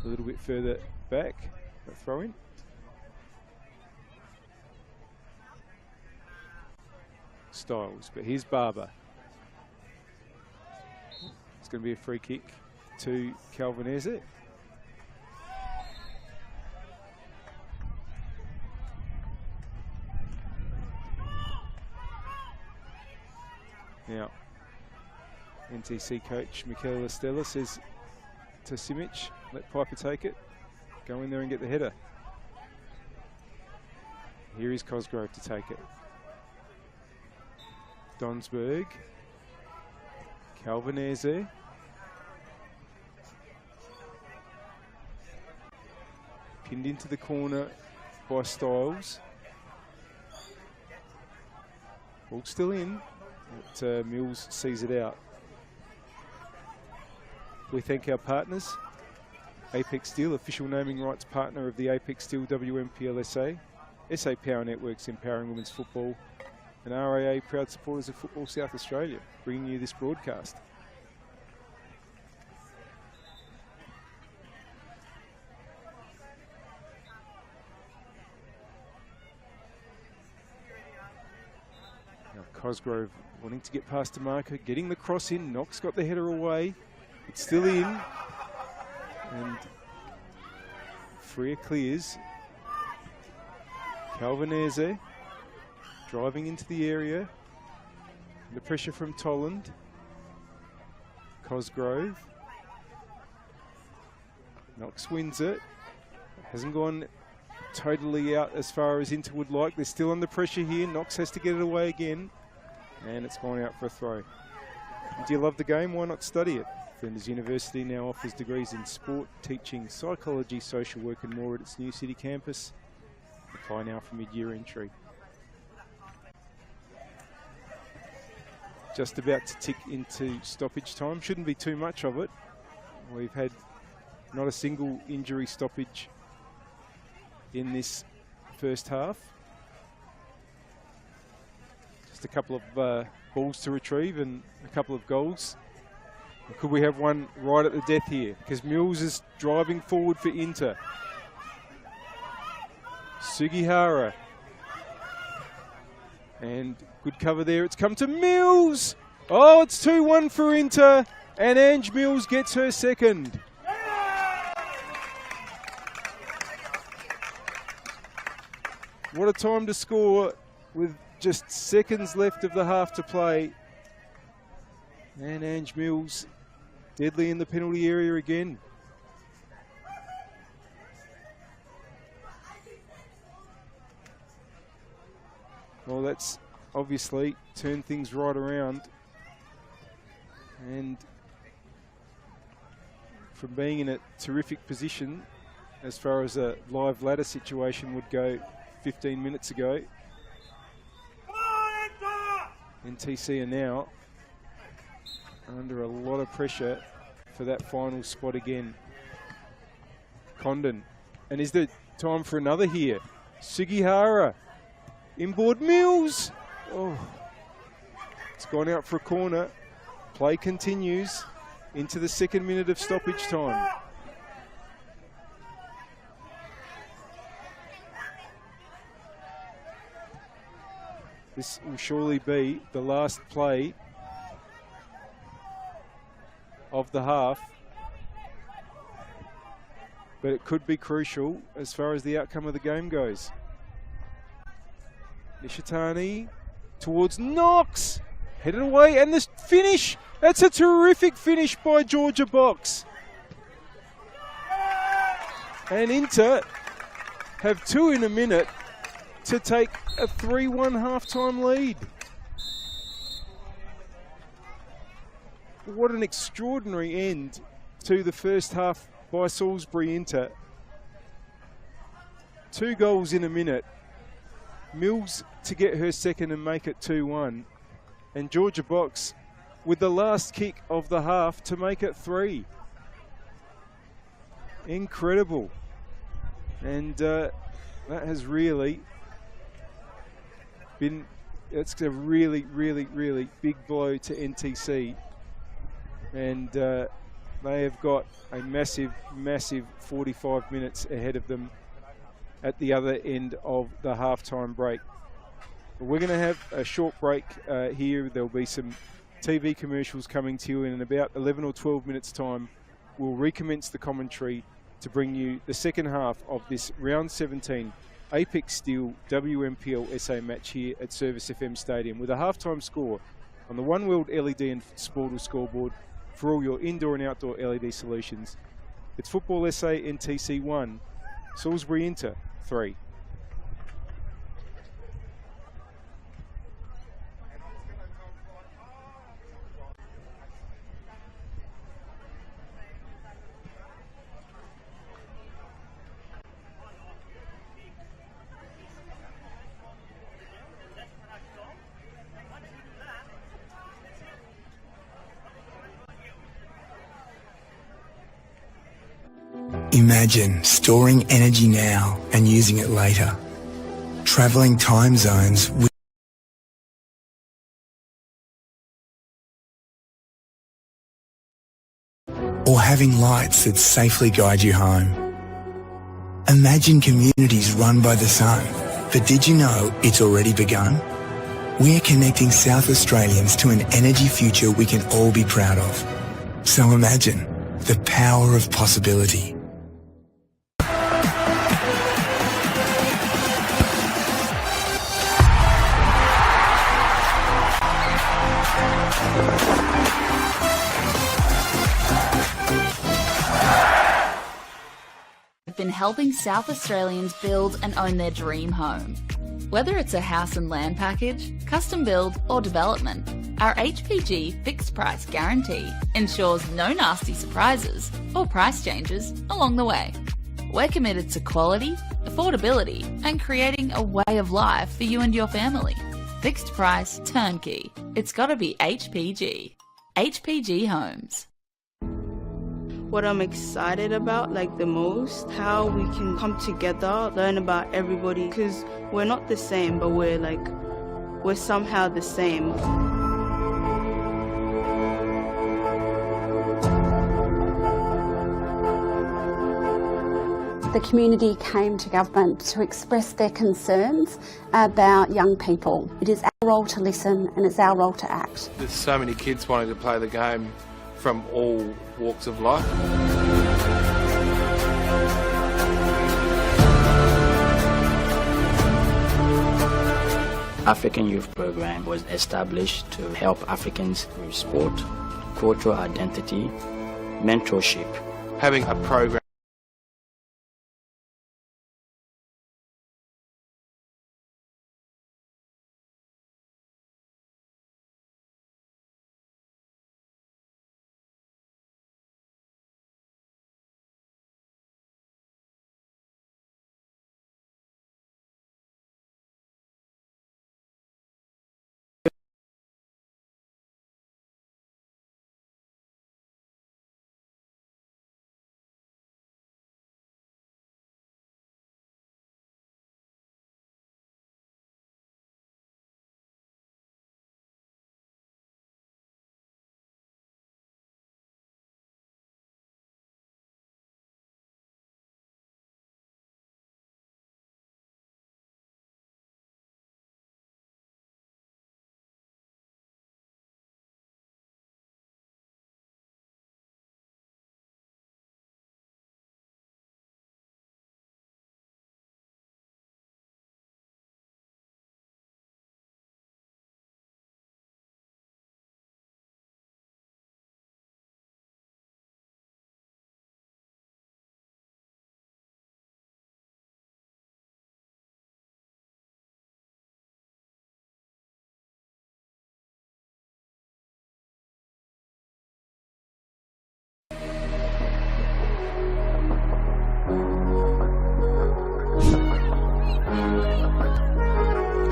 a little bit further back. That throw in. Styles, but here's Barber. It's going to be a free kick to Calvinese. Now, NTC coach Michaela Stella says to Simic, let Piper take it. Go in there and get the header. Here is Cosgrove to take it. Donsberg. Calvinese. Pinned into the corner by Styles. Ball still in, but Mills sees it out. We thank our partners. Apex Steel, official naming rights partner of the Apex Steel WNPLSA. SA Power Networks, empowering women's football. And RAA, proud supporters of Football South Australia, bringing you this broadcast. Now Cosgrove wanting to get past the marker, getting the cross in. Knox got the header away. It's still in. And Freer clears. Calvinese driving into the area. The pressure from Toland. Cosgrove. Knox wins it. Hasn't gone totally out as far as Inter would like. They're still under pressure here. Knox has to get it away again. And it's gone out for a throw. Do you love the game? Why not study it? Flinders University now offers degrees in sport, teaching, psychology, social work and more at its new city campus. Apply now for mid-year entry. Just about to tick into stoppage time. Shouldn't be too much of it. We've had not a single injury stoppage in this first half. Just a couple of balls to retrieve and a couple of goals. Or could we have one right at the death here? Because Mills is driving forward for Inter. Sugihara. And good cover there. It's come to Mills. Oh, it's 2-1 for Inter. And Ange Mills gets her second. What a time to score with just seconds left of the half to play. And Ange Mills deadly in the penalty area again. Well, that's obviously turned things right around. And from being in a terrific position as far as a live ladder situation would go 15 minutes ago, NTC are now under a lot of pressure for that final spot again. Condon. And is there time for another here? Sugihara. Inboard Mills. Oh, it's gone out for a corner. Play continues into the second minute of stoppage time. This will surely be the last play of the half, but it could be crucial as far as the outcome of the game goes. Nishitani towards Knox, headed away, and this finish, that's a terrific finish by Georgia Box. And Inter have 2 in a minute to take a 3-1 halftime lead. what an extraordinary end to the first half by Salisbury Inter. 2 goals in a minute. Mills to get her second and make it 2-1. And Georgia Box with the last kick of the half to make it 3. Incredible. And that has really been, it's a really, really, really big blow to NTC. And they have got a massive, massive 45 minutes ahead of them at the other end of the halftime break. But we're going to have a short break here. There'll be some TV commercials coming to you in about 11 or 12 minutes time. We'll recommence the commentary to bring you the second half of this round 17 Apex Steel WNPLSA match here at Service FM Stadium with a halftime score on the One World LED and Sportal scoreboard for all your indoor and outdoor LED solutions. It's Football SA NTC 1, Salisbury Inter 3. Imagine storing energy now and using it later. Travelling time zones with or having lights that safely guide you home. Imagine communities run by the sun. But did you know it's already begun? We're connecting South Australians to an energy future we can all be proud of. So imagine the power of possibility. Been helping South Australians build and own their dream home. Whether it's a house and land package, custom build or development, our HPG fixed price guarantee ensures no nasty surprises or price changes along the way. We're committed to quality, affordability and creating a way of life for you and your family. Fixed price turnkey. It's gotta be HPG. HPG Homes. What I'm excited about, like the most, how we can come together, learn about everybody, because we're not the same, but we're somehow the same. The community came to government to express their concerns about young people. It is our role to listen and it's our role to act. There's so many kids wanting to play the game from all walks of life. African Youth Program was established to help Africans through sport, cultural identity, mentorship. Having a program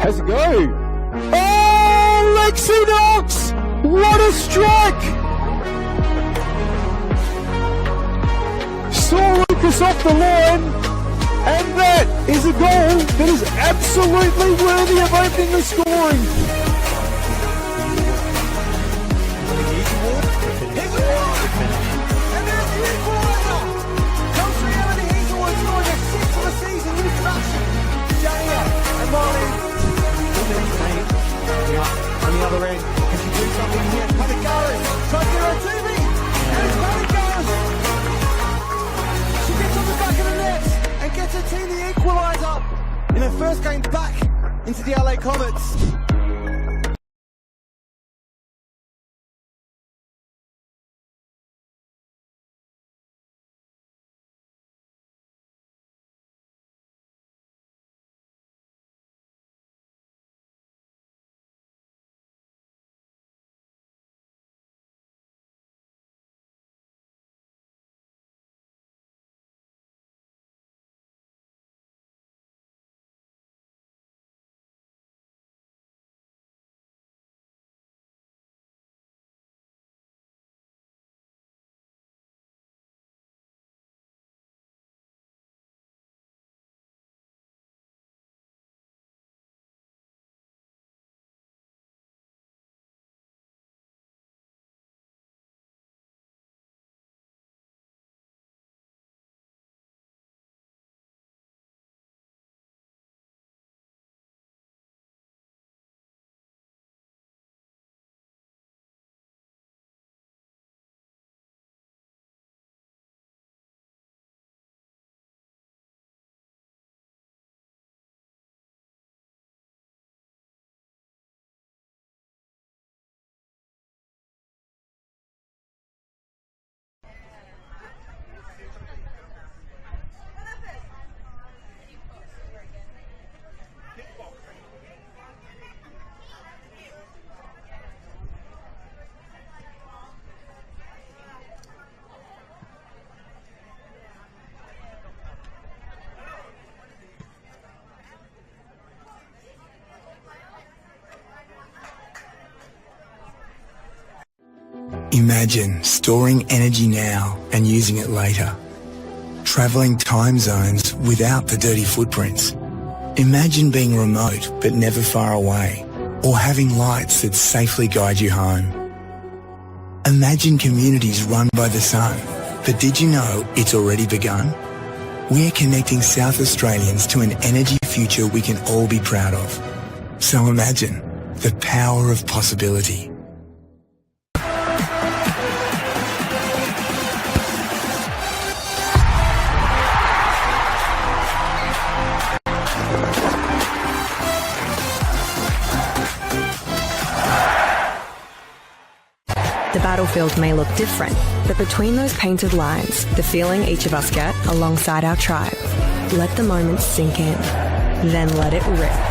Has a go. Oh, Lexi Knox! What a strike! Saw Lucas off the line, and that is a goal that is absolutely worthy of opening the scoring. And there's the equaliser! Comes reality, he's the one scoring a sixth of the season in production. Jania and Marley. On the other end, can she do something here? Panicaris tries to get her on TV, and it's Panicaris. She gets on the back of the net and gets her team the equaliser in her first game back into the LA Comets. Imagine storing energy now and using it later. Travelling time zones without the dirty footprints. Imagine being remote but never far away, or having lights that safely guide you home. Imagine communities run by the sun, but did you know it's already begun? We're connecting South Australians to an energy future we can all be proud of. So imagine the power of possibility. The battlefield may look different, but between those painted lines, the feeling each of us get alongside our tribe. Let the moment sink in, then let it rip.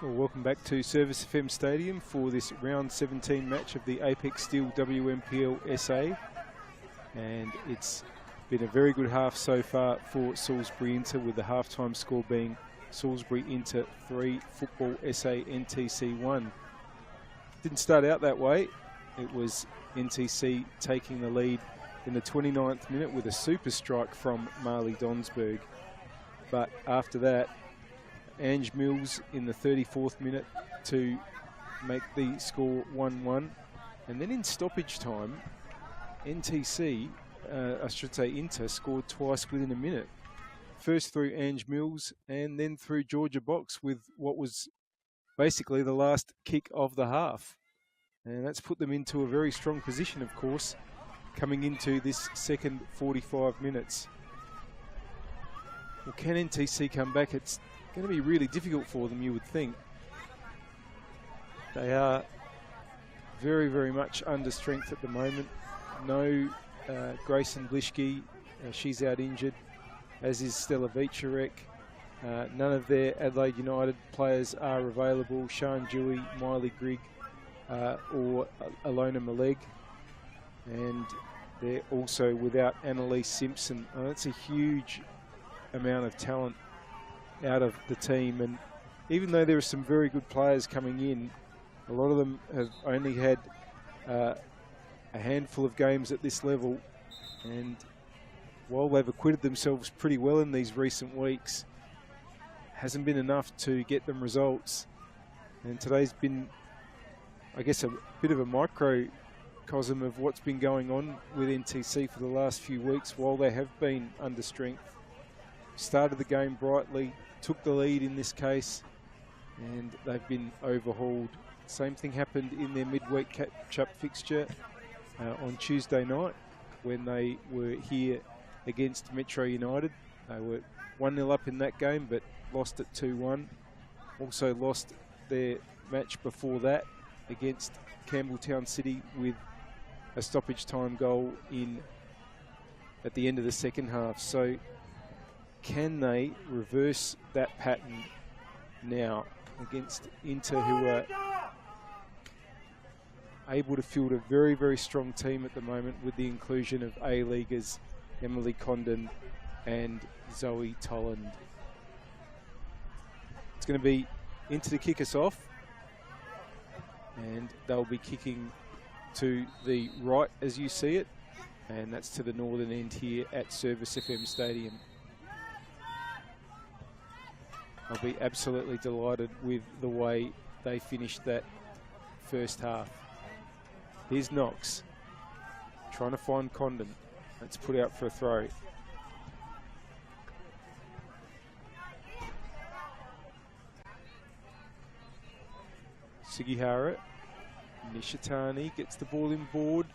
Well, welcome back to Service FM Stadium for this round 17 match of the Apex Steel WNPLSA. And it's been a very good half so far for Salisbury Inter, with the halftime score being Salisbury Inter 3, Football SA NTC 1. Didn't start out that way. It was NTC taking the lead in the 29th minute with a super strike from Marley Donsberg. But after that, Ange Mills in the 34th minute to make the score 1-1. And then in stoppage time, Inter scored twice within a minute. First through Ange Mills and then through Georgia Box with what was basically the last kick of the half. And that's put them into a very strong position, of course, coming into this second 45 minutes. Well, can NTC come back? It's going to be really difficult for them, you would think. They are very, very much under strength at the moment. No Grayson Blishke, she's out injured, as is Stella Vicharek. None of their Adelaide United players are available. Sian Dewey, Miley Grigg, or Alona Maleg. And they're also without Annalise Simpson. That's a huge amount of talent out of the team. And even though there are some very good players coming in, a lot of them have only had a handful of games at this level. And while they've acquitted themselves pretty well in these recent weeks, hasn't been enough to get them results. And today's been, I guess, a bit of a microcosm of what's been going on with NTC for the last few weeks while they have been under strength. Started the game brightly, took the lead in this case, and they've been overhauled. Same thing happened in their midweek catch-up fixture on Tuesday night when they were here against Metro United. They were 1-0 up in that game, but lost it 2-1. Also lost their match before that against Campbelltown City with a stoppage time goal at the end of the second half. So can they reverse that pattern now against Inter, who are able to field a very, very strong team at the moment with the inclusion of A-Leaguers Emily Condon and Zoe Tolland. It's going to be Inter to kick us off, and they'll be kicking to the right as you see it, and that's to the northern end here at Service FM Stadium. I'll be absolutely delighted with the way they finished that first half. Here's Knox, trying to find Condon. That's put out for a throw. Sugihara, Nishitani gets the ball in board.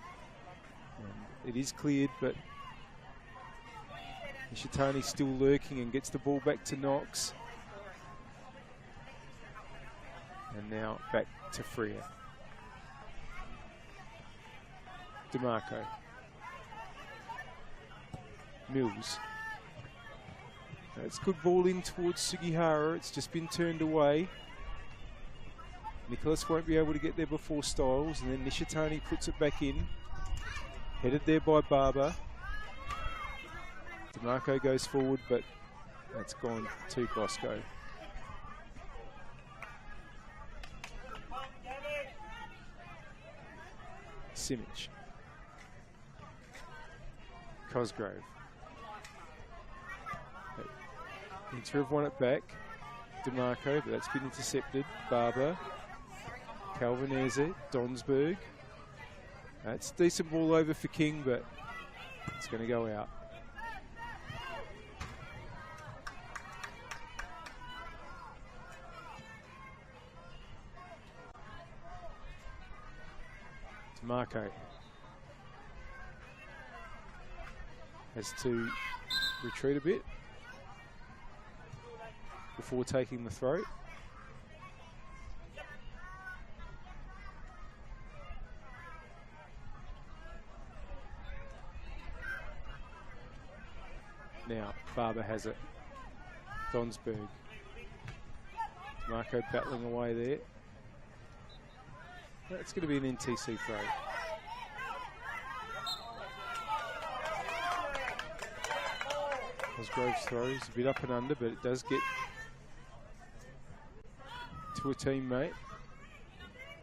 And it is cleared, but Nishitani's still lurking and gets the ball back to Knox. And now back to Freer. DeMarco. Mills. That's good ball in towards Sugihara. It's just been turned away. Nicholas won't be able to get there before Styles, and then Nishitani puts it back in. Headed there by Barber. DeMarco goes forward, but that's gone to Bosco. Simic. Cosgrove. Inter have won it back. DeMarco, but that's been intercepted. Barber. Calvinese, Donsberg. That's decent ball over for King, but it's going to go out. DeMarco has to retreat a bit before taking the throw. Now Barber has it. Donsberg. Marco battling away there. That's going to be an NTC throw. Cosgrove's throws a bit up and under, but it does get to a teammate.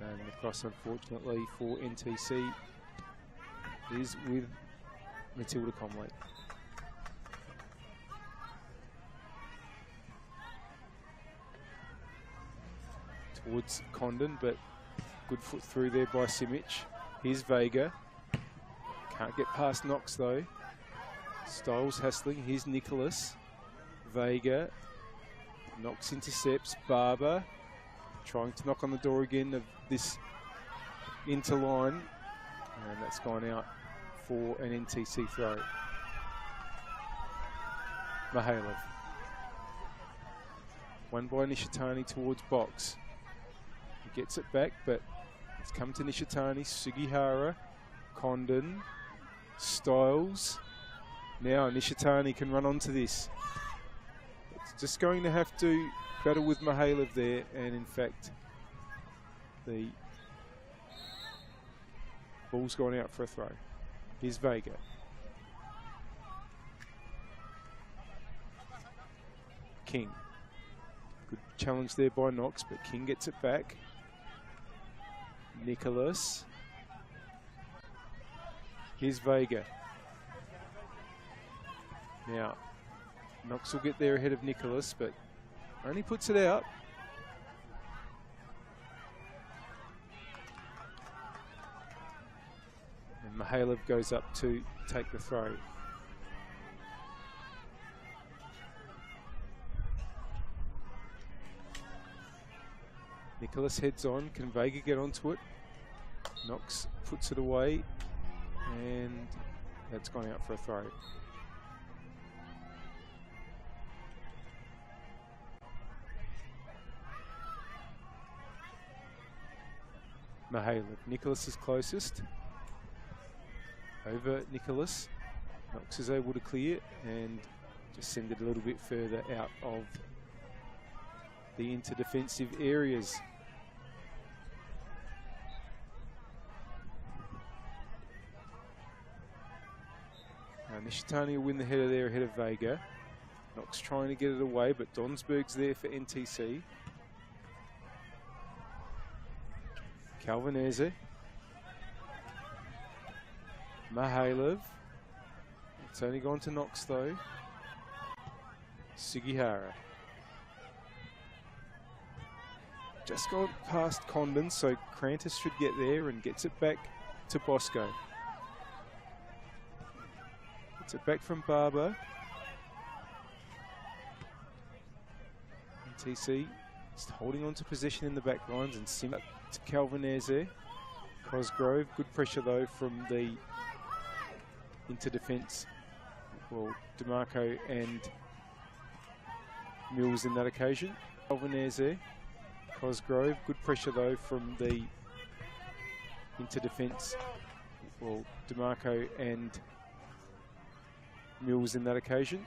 And the cross, unfortunately, for NTC is with Matilda Comley. Towards Condon, but good foot through there by Simic. Here's Vega. Can't get past Knox though. Styles hassling. Here's Nicholas. Vega. Knox intercepts. Barber trying to knock on the door again of this interline. And that's gone out for an NTC throw. Mihailov. One by Nishitani towards box. He gets it back, but it's come to Nishitani. Sugihara. Condon. Styles. Now Nishitani can run onto this. It's just going to have to battle with Mihailov there, and in fact the ball's gone out for a throw. Here's Vega. King. Good challenge there by Knox, but King gets it back. Nicholas. Here's Vega. Now, Knox will get there ahead of Nicholas, but only puts it out. And Mihailov goes up to take the throw. Nicholas heads on. Can Vega get onto it? Knox puts it away, and that's gone out for a throw. Mihailov. Nicholas is closest. Over Nicholas. Knox is able to clear and just send it a little bit further out of the inter-defensive areas. Nishitani will win the header there ahead of Vega. Knox trying to get it away, but Donsberg's there for NTC. Calvanese. Mihailov. It's only gone to Knox though. Sugihara. Just gone past Condon, so Krantis should get there and gets it back to Bosco. Gets it back from Barber. NTC just holding on to possession in the back lines and sim to Calvanese. Cosgrove, good pressure though from the inter-defence. Well, DeMarco and Mills in that occasion. Calvanese, Cosgrove, good pressure though from the inter-defence. Well, DeMarco and Mills in that occasion.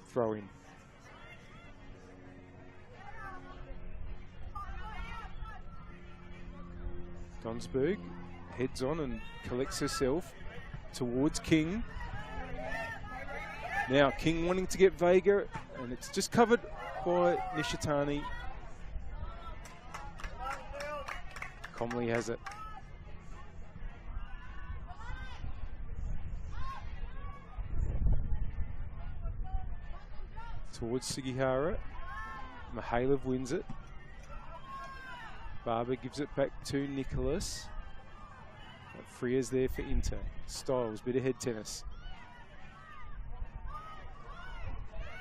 Throw in. Donsberg heads on and collects herself towards King. Now King wanting to get Vega, and it's just covered by Nishitani. Comley has it. Towards Sugihara. Mihailov wins it. Barber gives it back to Nicholas. Freer's there for Inter. Styles, bit of head tennis.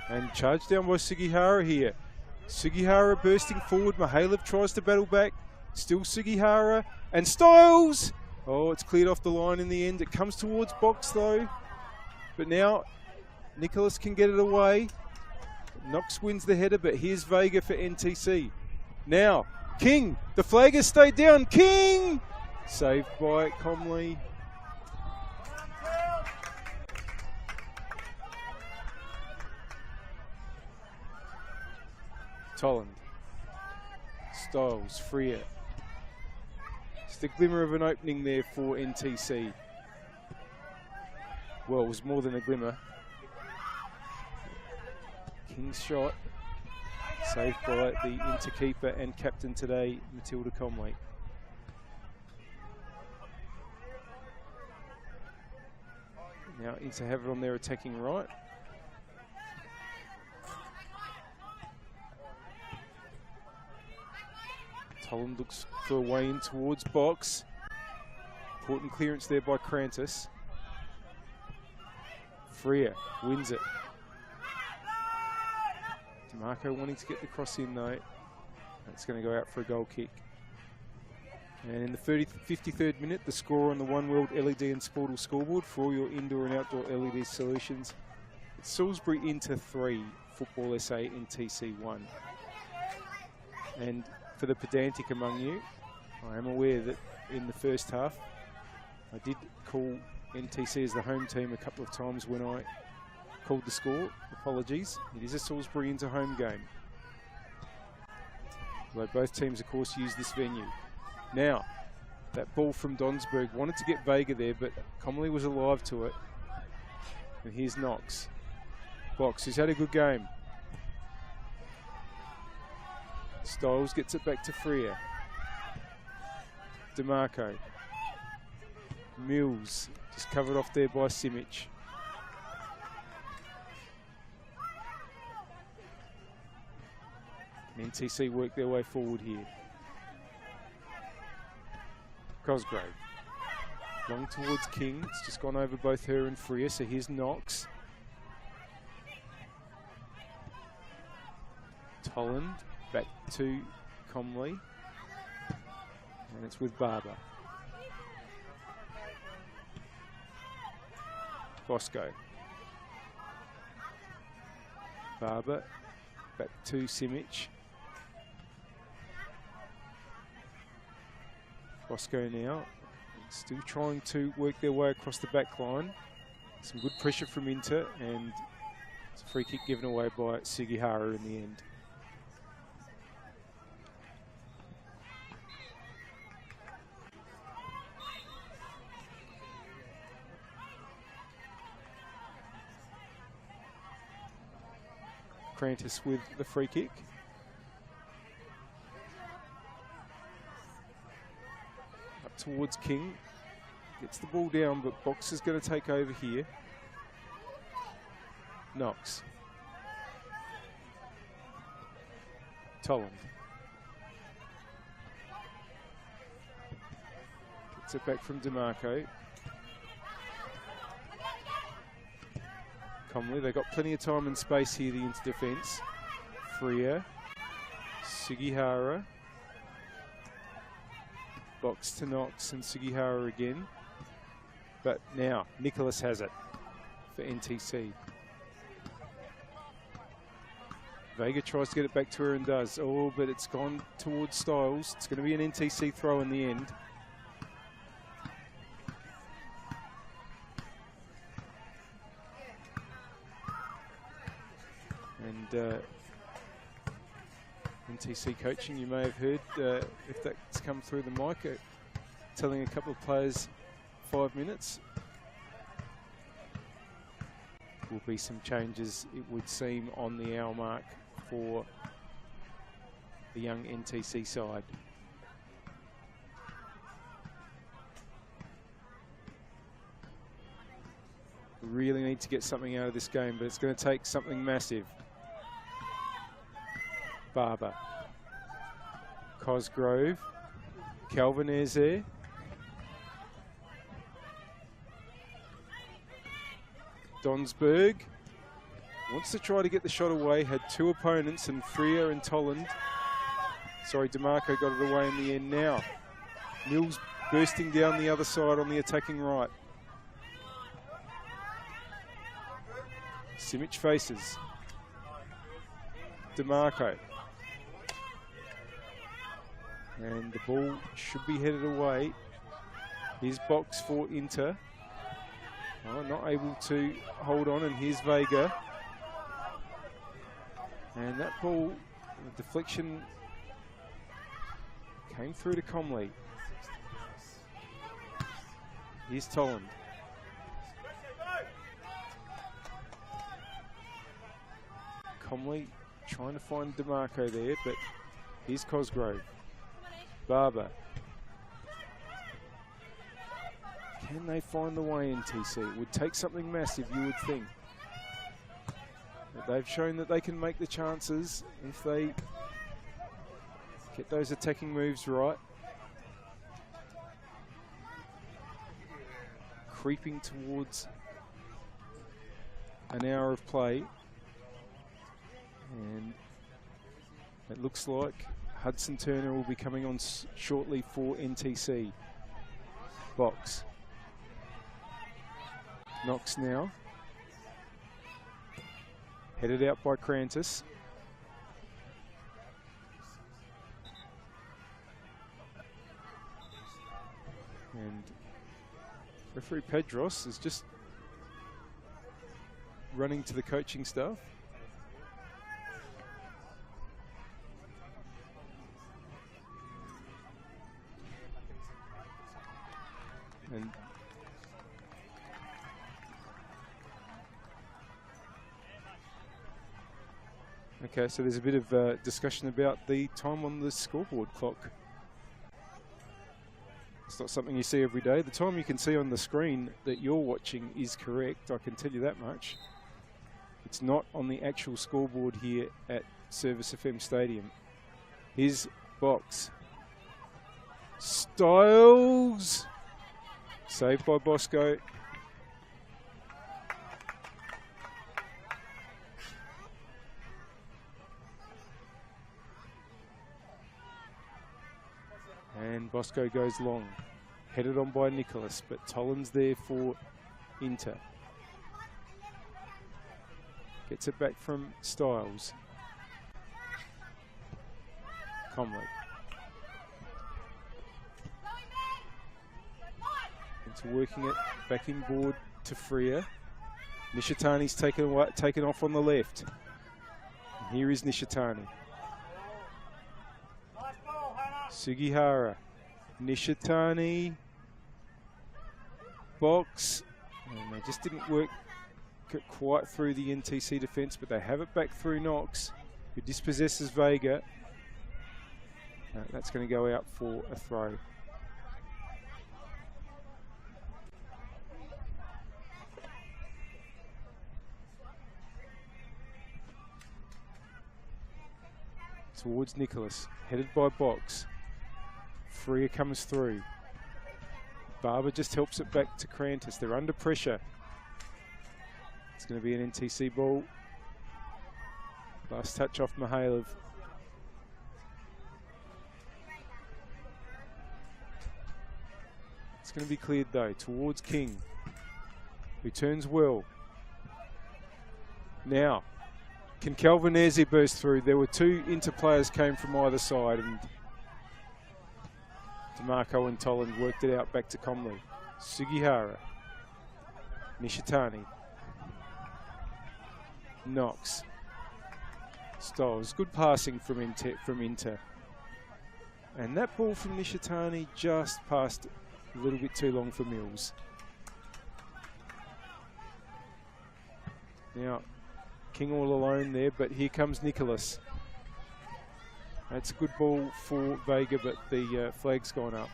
And charged down by Sugihara here. Sugihara bursting forward. Mihailov tries to battle back. Still Sugihara. And Styles! Oh, it's cleared off the line in the end. It comes towards box though. But now Nicholas can get it away. Knox wins the header, but here's Vega for NTC. Now, King, the flag has stayed down. King! Saved by Comley. Tolland. Styles, Freer. Just a glimmer of an opening there for NTC. Well, it was more than a glimmer. King's shot, saved by the interkeeper and captain today, Matilda Comley. Now Inter have it on their attacking right. Tolland looks for a way in towards box. Important clearance there by Crantis. Freer wins it. DeMarco wanting to get the cross in though. That's going to go out for a goal kick. And in the 53rd minute, the score on the One World LED and Sportal scoreboard for all your indoor and outdoor LED solutions. It's Salisbury Inter 3, Football SA NTC 1. And for the pedantic among you, I am aware that in the first half, I did call NTC as the home team a couple of times when I called the score. Apologies. It is a Salisbury Inter home game. Although both teams, of course, use this venue. Now, that ball from Donsberg wanted to get Vega there, but Comley was alive to it. And here's Knox. Box, who's had a good game. Styles gets it back to Freer. DeMarco. Mills, just covered off there by Simic. And NTC work their way forward here. Cosgrove. Long towards King. It's just gone over both her and Freer, so here's Knox. Tolland back to Comley. And it's with Barber. Bosco. Barber back to Simic. Bosco now, still trying to work their way across the back line. Some good pressure from Inter, and it's a free kick given away by Sugihara in the end. Crantis with the free kick. Towards King, gets the ball down, but Box is going to take over here. Knox. Tolland. Gets it back from DeMarco. Comley, they've got plenty of time and space here, the Inter defence. Freer. Sugihara. Box to Knox and Sugihara again. But now, Nicholas has it for NTC. Vega tries to get it back to her and does. Oh, but it's gone towards Styles. It's going to be an NTC throw in the end. And NTC coaching, you may have heard, if that's come through the mic, telling a couple of players 5 minutes. Will be some changes, it would seem, on the hour mark for the young NTC side. We really need to get something out of this game, but it's going to take something massive. Barber. Cosgrove. Calvin is there. Donsberg wants to try to get the shot away, had two opponents, and Freer and Tolland. Sorry, DeMarco got it away in the end now. Mills bursting down the other side on the attacking right. Simic faces. DeMarco. And the ball should be headed away. Here's Box for Inter. Oh, not able to hold on, and here's Vega. And that ball The deflection came through to Comley. Here's Tolland. Comley trying to find DeMarco there, but here's Cosgrove. Barber. Can they find the way in TC? It would take something massive, you would think. But they've shown that they can make the chances if they get those attacking moves right. Creeping towards an hour of play. And it looks like Hudson Turner will be coming on shortly for NTC. Box. Knox now. Headed out by Crantis. And referee Pedros is just running to the coaching staff. And okay, so there's a bit of discussion about the time on the scoreboard clock. It's not something you see every day. The time you can see on the screen that you're watching is correct, I can tell you that much. It's not on the actual scoreboard here at Service FM Stadium. Here's Box. Styles! Saved by Bosco. And Bosco goes long. Headed on by Nicholas, but Tolland's there for Inter. Gets it back from Styles. Comley. Into working it back inboard to Freer. Nishitani's taken off on the left. And here is Nishitani. Sugihara. Nishitani. Box. And they just didn't work quite through the NTC defence, but they have it back through Knox, who dispossesses Vega. That's going to go out for a throw. Towards Nicholas, headed by Box. Freer comes through. Barber just helps it back to Crantis. They're under pressure. It's going to be an NTC ball. Last touch off Mihailov. It's going to be cleared though, towards King, who turns well. Now, can Calvinese burst through? There were two interplayers came from either side, and DeMarco and Tolland worked it out back to Comley. Sugihara. Nishitani. Knox. Styles. Good passing from Inter. And that ball from Nishitani just passed a little bit too long for Mills. Now, King all alone there, but here comes Nicholas. That's a good ball for Vega, but the flag's gone up.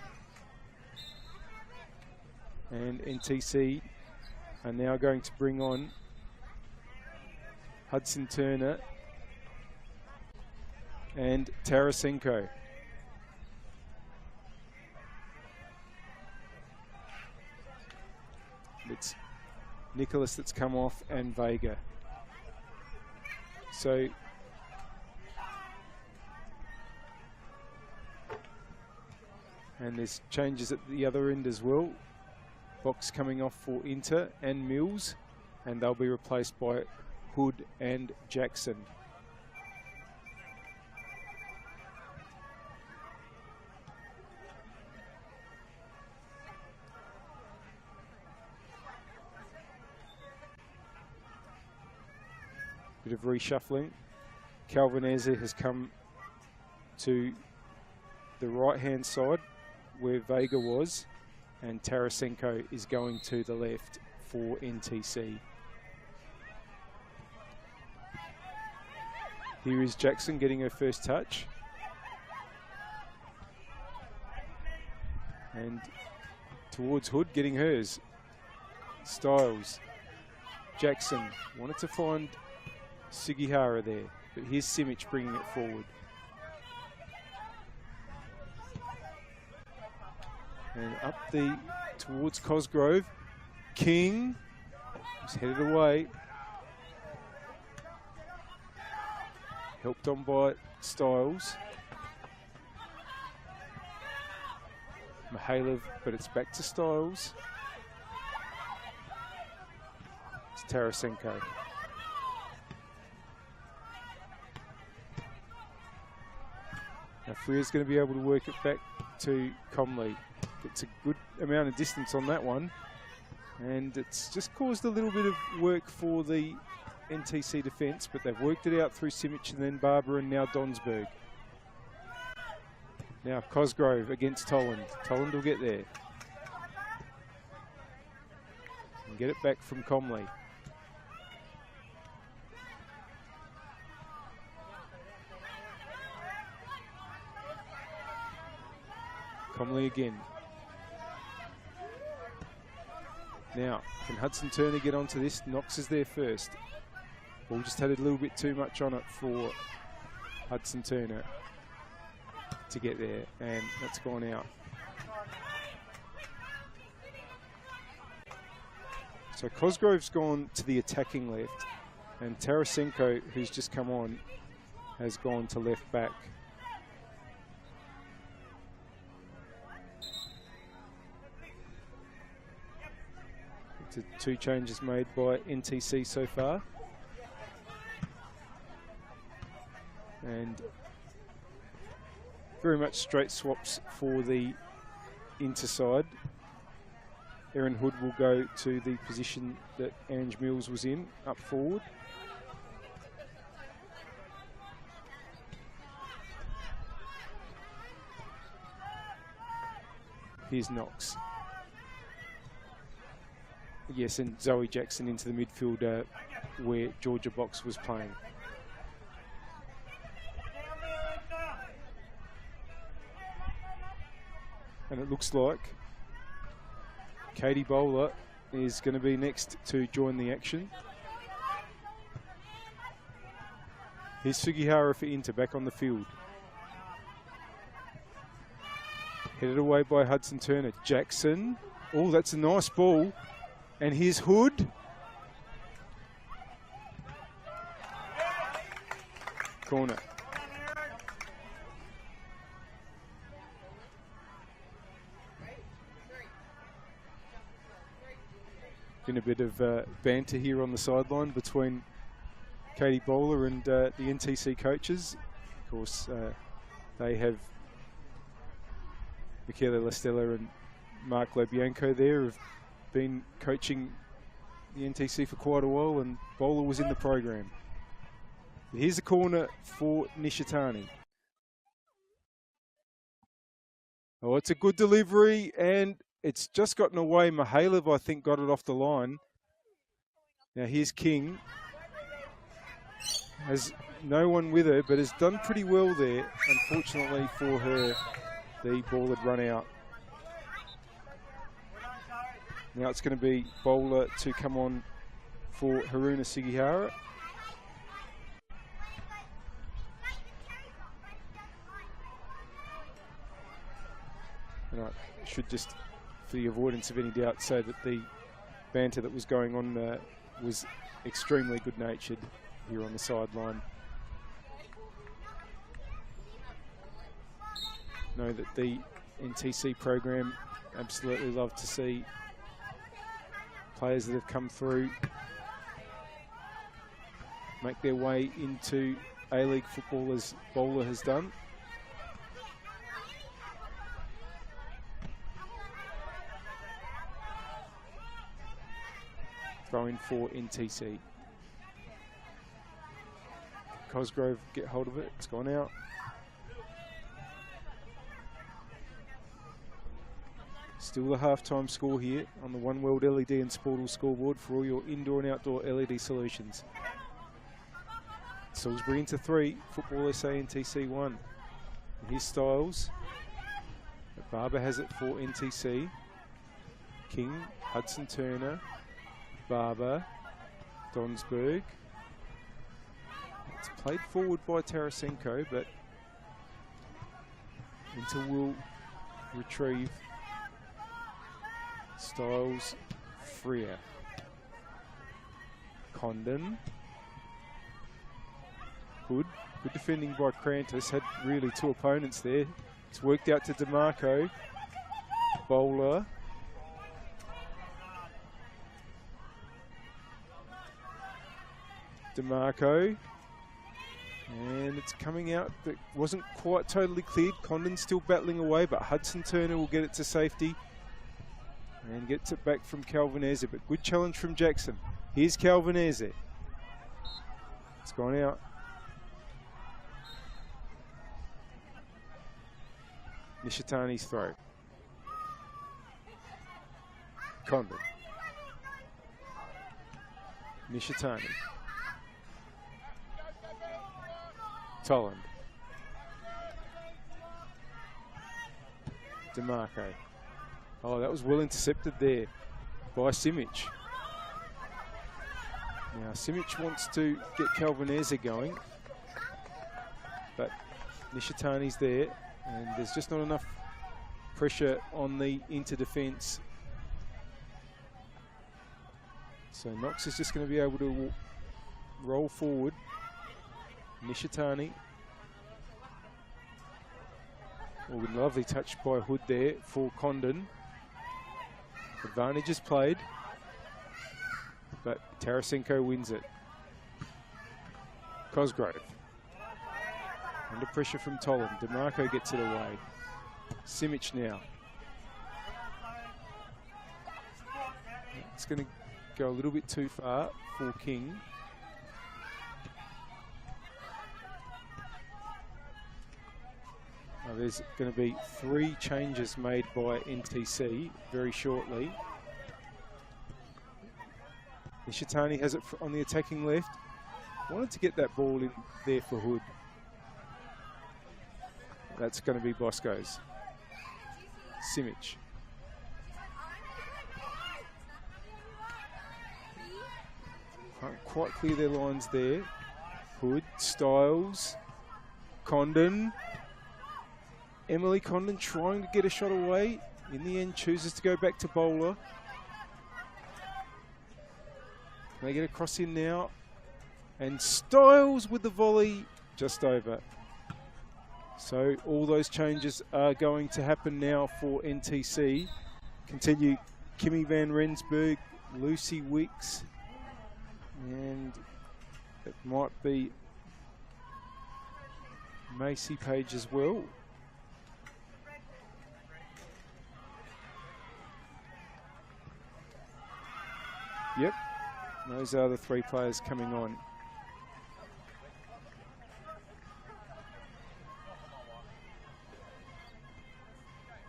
And NTC are now going to bring on Hudson Turner and Tarasenko. It's Nicholas that's come off and Vega. So and there's changes at the other end as well. Box coming off for Inter and Mills, and they'll be replaced by Hood and Jackson. Bit of reshuffling. Calvinese has come to the right-hand side where Vega was, and Tarasenko is going to the left for NTC. Here is Jackson getting her first touch. And towards Hood getting hers. Styles. Jackson wanted to find Sugihara there, but here's Simic bringing it forward. And up towards Cosgrove. King is headed away. Helped on by Styles. Mihailovic, but it's back to Styles. It's Tarasenko. Now Freer's going to be able to work it back to Comley. It's a good amount of distance on that one. And it's just caused a little bit of work for the NTC defence, but they've worked it out through Simic and then Barber and now Donsberg. Now Cosgrove against Tolland. Tolland will get there. And get it back from Comley. Comley again. Now, can Hudson Turner get onto this? Knox is there first. Ball just had a little bit too much on it for Hudson Turner to get there, and that's gone out. So Cosgrove's gone to the attacking left, and Tarasenko, who's just come on, has gone to left back. Two changes made by NTC so far. And very much straight swaps for the interside. Erin Hood will go to the position that Ange Mills was in, up forward. Here's Knox. Yes, and Zoe Jackson into the midfield where Georgia Box was playing. And it looks like Katie Bowler is going to be next to join the action. Here's Sugihara for Inter back on the field. Headed away by Hudson Turner. Jackson. Oh, that's a nice ball. And here's Hood. Corner. Been a bit of banter here on the sideline between Katie Bowler and the NTC coaches. Of course, they have Michele Lastella and Mark Lobianco there have been coaching the NTC for quite a while, and Bowler was in the program. But here's a corner for Nishitani. Oh, it's a good delivery, and it's just gotten away. Mihailovic, I think, got it off the line. Now here's King. Has no one with her, but has done pretty well there. Unfortunately for her, the ball had run out. Now it's going to be Bowler to come on for Haruna Sugihara. And I should just, for the avoidance of any doubt, say that the banter that was going on was extremely good-natured here on the sideline. Know that the NTC program absolutely love to see players that have come through make their way into A-League football, as Bowler has done. Throw in for NTC. Cosgrove get hold of it? It's gone out. Still the halftime score here on the One World LED and Sportal scoreboard for all your indoor and outdoor LED solutions. Salisbury into 3, Football SA NTC 1. And here's Styles. But Barber has it for NTC. King, Hudson Turner, Barber, Donsberg. It's played forward by Tarasenko, but Inter will retrieve. Styles, Freer, Condon, Hood. Good defending by Crantis. Had really 2 opponents there. It's worked out to DeMarco. Bowler. DeMarco. And it's coming out that wasn't quite totally cleared. Condon's still battling away, but Hudson Turner will get it to safety. And gets it back from Calvinese, but good challenge from Jackson. Here's Calvinese. It's gone out. Nishitani's throw. Condon. Nishitani. Tolland. DeMarco. Oh, that was well intercepted there by Simic. Now, Simic wants to get Calvinese going, but Nishitani's there, and there's just not enough pressure on the inter-defence. So Knox is just going to be able to roll forward. Nishitani. Oh, lovely touch by Hood there for Condon. Advantage is played, but Tarasenko wins it. Cosgrove. Under pressure from Tolan. DeMarco gets it away. Simic now. It's going to go a little bit too far for King. Now there's going to be 3 changes made by NTC very shortly. Nishitani has it on the attacking left. Wanted to get that ball in there for Hood. That's going to be Bosco's. Simic. Can't quite clear their lines there. Hood, Styles, Condon. Emily Condon trying to get a shot away. In the end, chooses to go back to Bowler. Can they get a cross in now? And Styles with the volley just over. So all those changes are going to happen now for NTC. Continue Kimmy Van Rensburg, Lucy Wicks, and it might be Macy Page as well. Yep, those are the 3 players coming on.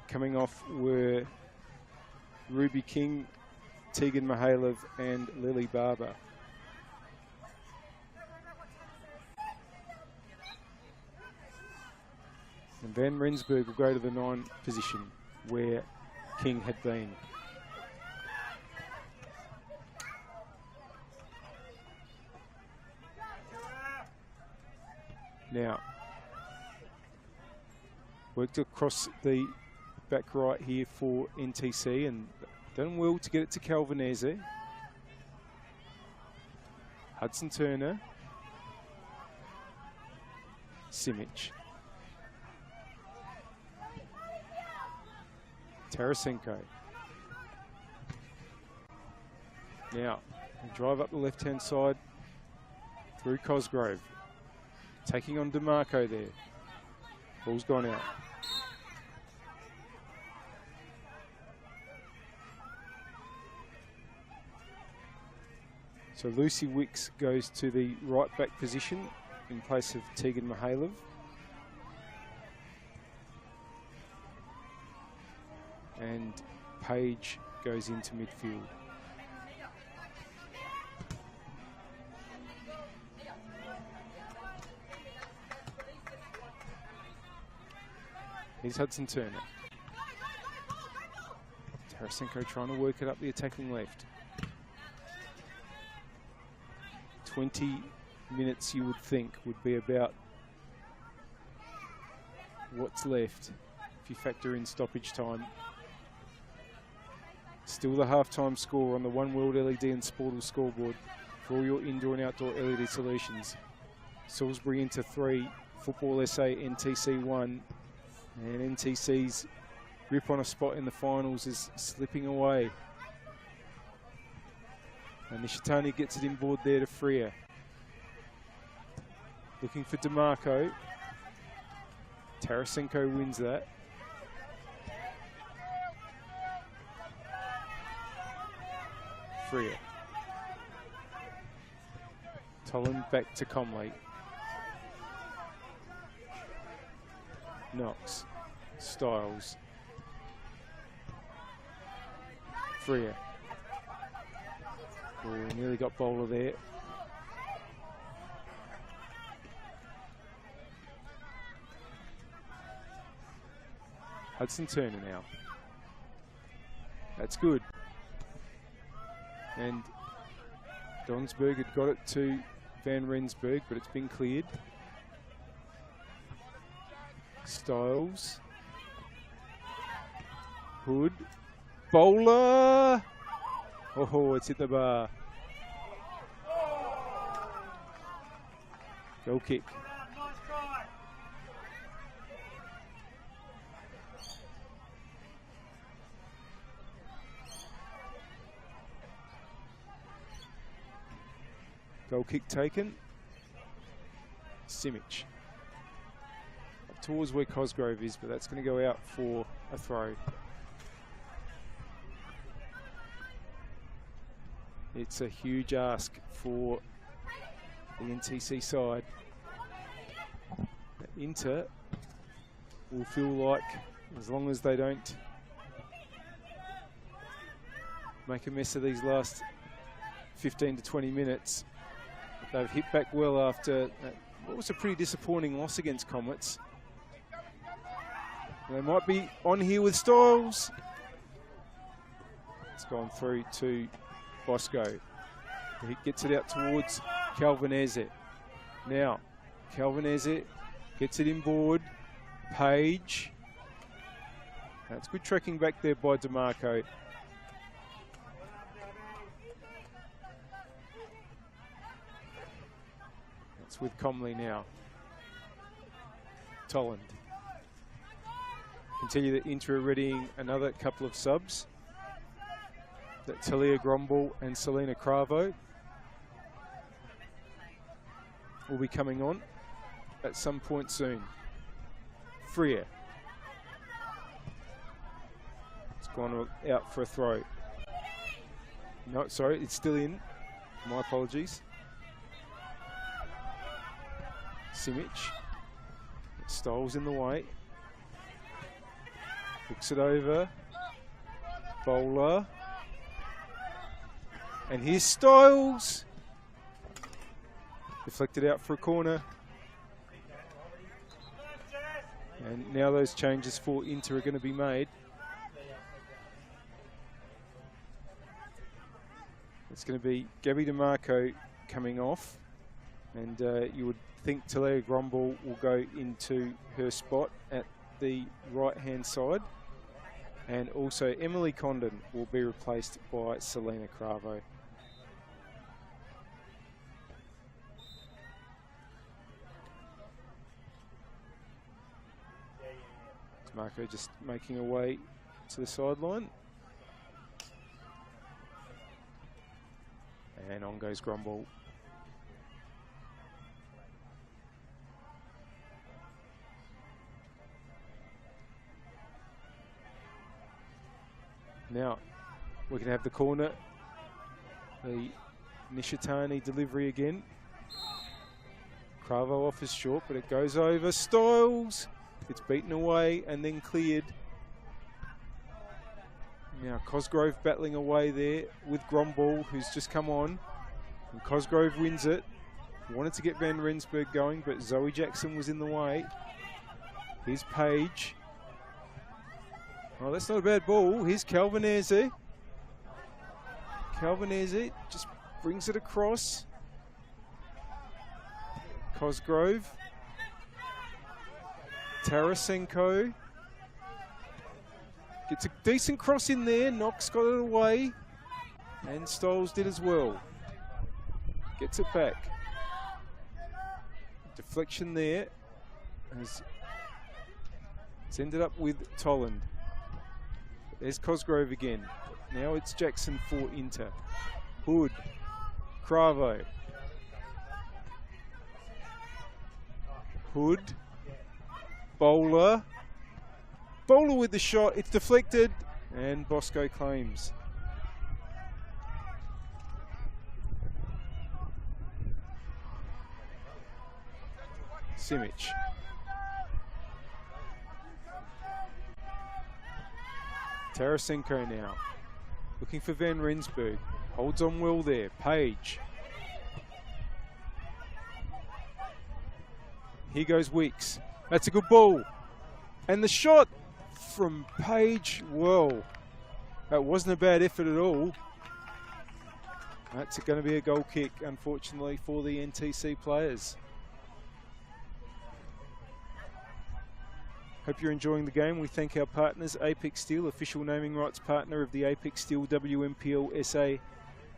Coming off were Ruby King, Tegan Mihailov and Lily Barber. And Van Rensburg will go to the 9 position where King had been. Now, worked across the back right here for NTC and done well to get it to Calvinese. Hudson Turner. Simic. Tarasenko. Now, drive up the left-hand side through Cosgrove. Taking on DeMarco there. Ball's gone out. So Lucy Wicks goes to the right back position in place of Tegan Mihailov. And Page goes into midfield. Here's Hudson Turner. Tarasenko trying to work it up the attacking left. 20 minutes you would think would be about what's left if you factor in stoppage time. Still the halftime score on the One World LED and Sportal scoreboard for all your indoor and outdoor LED solutions. Salisbury into 3, Football SA NTC 1, and NTC's grip on a spot in the finals is slipping away. And Nishitani gets it inboard there to Freer. Looking for DeMarco. Tarasenko wins that. Freer. Toland back to Comley. Knox. Styles. Freer. Oh, nearly got Bowler there. Hudson Turner now. That's good. And Donsberg had got it to Van Rensburg, but it's been cleared. Styles. Hood. Bowler. Oh, it's hit the bar. Goal kick. Goal kick taken. Simic. Up towards where Cosgrove is, but that's going to go out for a throw. It's a huge ask for the NTC side. Inter will feel like, as long as they don't make a mess of these last 15 to 20 minutes, they've hit back well after what was a pretty disappointing loss against Comets. They might be on here with Styles. It's gone through to Bosco. He gets it out towards Calvin Eze. Now, Calvin Eze gets it inboard. Page. That's good tracking back there by DeMarco. That's with Comley now. Toland. Continue the Inter readying another couple of subs. That Talia Grombel and Selena Cravo will be coming on at some point soon. Freer. It's gone out for a throw. No, sorry, it's still in. My apologies. Simic. Styles in the way. Hooks it over. Bowler. And here's Styles. Deflected out for a corner. And now those changes for Inter are going to be made. It's going to be Gabby DeMarco coming off. And you would think Talia Grombel will go into her spot at the right-hand side. And also Emily Condon will be replaced by Selena Cravo. Marco just making a way to the sideline. And on goes Grombel. Now, we can have the corner. The Nishitani delivery again. Cravo offers short, but it goes over. Styles. It's beaten away and then cleared. Now Cosgrove battling away there with Gromball, who's just come on. And Cosgrove wins it. Wanted to get Van Rensburg going, but Zoe Jackson was in the way. Here's Page. Oh, that's not a bad ball. Here's Calvanese. Calvanese just brings it across. Cosgrove. Tarasenko. Gets a decent cross in there. Knox got it away. And Styles did as well. Gets it back. Deflection there. It's ended up with Tolland. There's Cosgrove again. Now it's Jackson for Inter. Hood. Cravo. Hood. Bowler. Bowler with the shot. It's deflected. And Bosco claims. Simic. Tarasenko now. Looking for Van Rensburg. Holds on well there. Page. Here goes Weeks. That's a good ball. And the shot from Page. Whoa. That wasn't a bad effort at all. That's going to be a goal kick, unfortunately, for the NTC players. Hope you're enjoying the game. We thank our partners, Apex Steel, official naming rights partner of the Apex Steel WNPLSA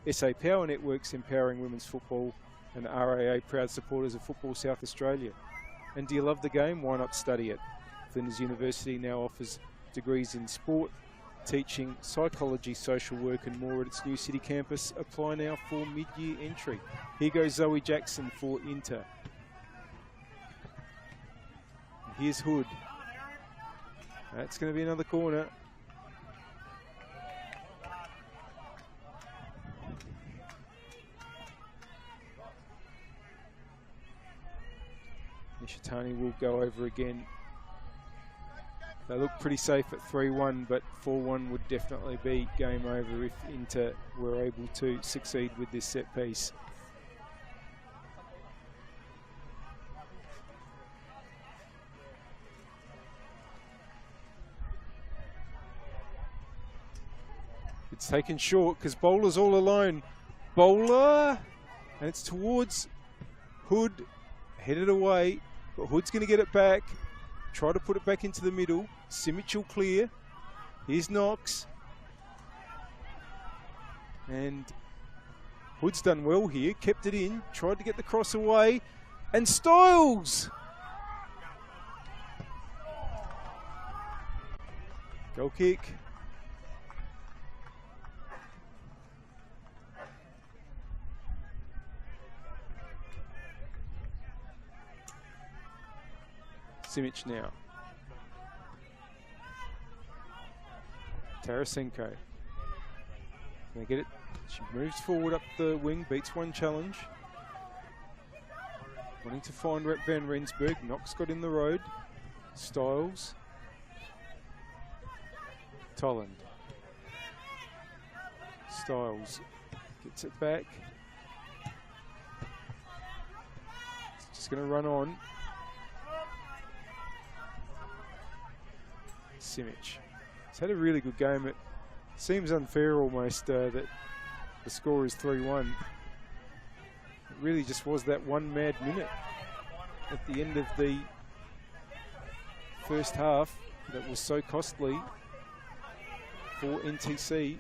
SA Power Networks, empowering women's football, and RAA, proud supporters of Football South Australia. And do you love the game? Why not study it? Flinders University now offers degrees in sport, teaching, psychology, social work and more at its new city campus. Apply now for mid-year entry. Here goes Zoe Jackson for Inter. Here's Hood. That's going to be another corner. Nishitani will go over again. They look pretty safe at 3-1, but 4-1 would definitely be game over if Inter were able to succeed with this set piece. It's taken short because Bowler's all alone. Bowler, and it's towards Hood, headed away, but Hood's going to get it back. Try to put it back into the middle. Simic will clear. Here's Knox. And Hood's done well here, kept it in, tried to get the cross away, and Styles! Goal kick. Simic now. Tarasenko. Can they get it? She moves forward up the wing, beats one challenge. Wanting to find Van Rensburg. Knox got in the road. Styles. Tolland. Styles gets it back. It's just going to run on. Simic. He's had a really good game. It seems unfair almost that the score is 3-1. It really just was that one mad minute at the end of the first half that was so costly for NTC.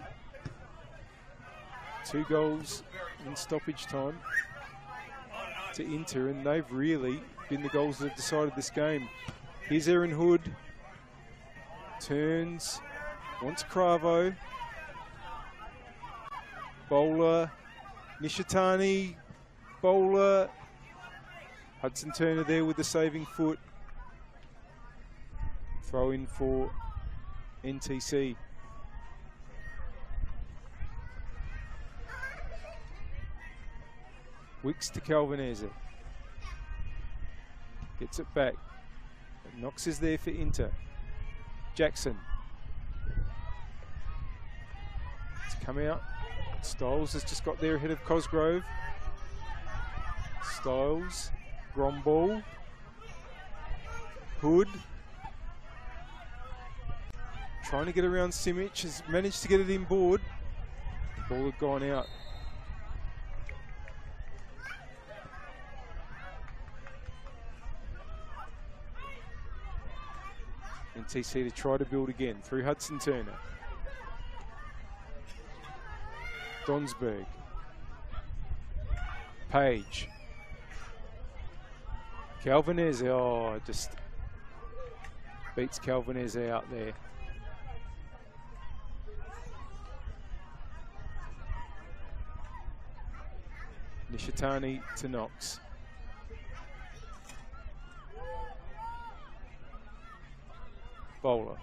2 goals in stoppage time to Inter, and they've really been the goals that have decided this game. Here's Erin Hood. Turns, wants Cravo. Bowler, Nishitani, Bowler. Hudson Turner there with the saving foot. Throw in for NTC. Wicks to Calvanese. Gets it back. Knox is there for Inter. Jackson. It's come out. Styles has just got there ahead of Cosgrove. Styles. Gromball. Hood. Trying to get around Simic. Has managed to get it inboard. The ball had gone out. NTC to try to build again through Hudson Turner. Donsberg. Page. Calvinez, oh, just beats Calvinez out there. Nishitani to Knox. Bowler.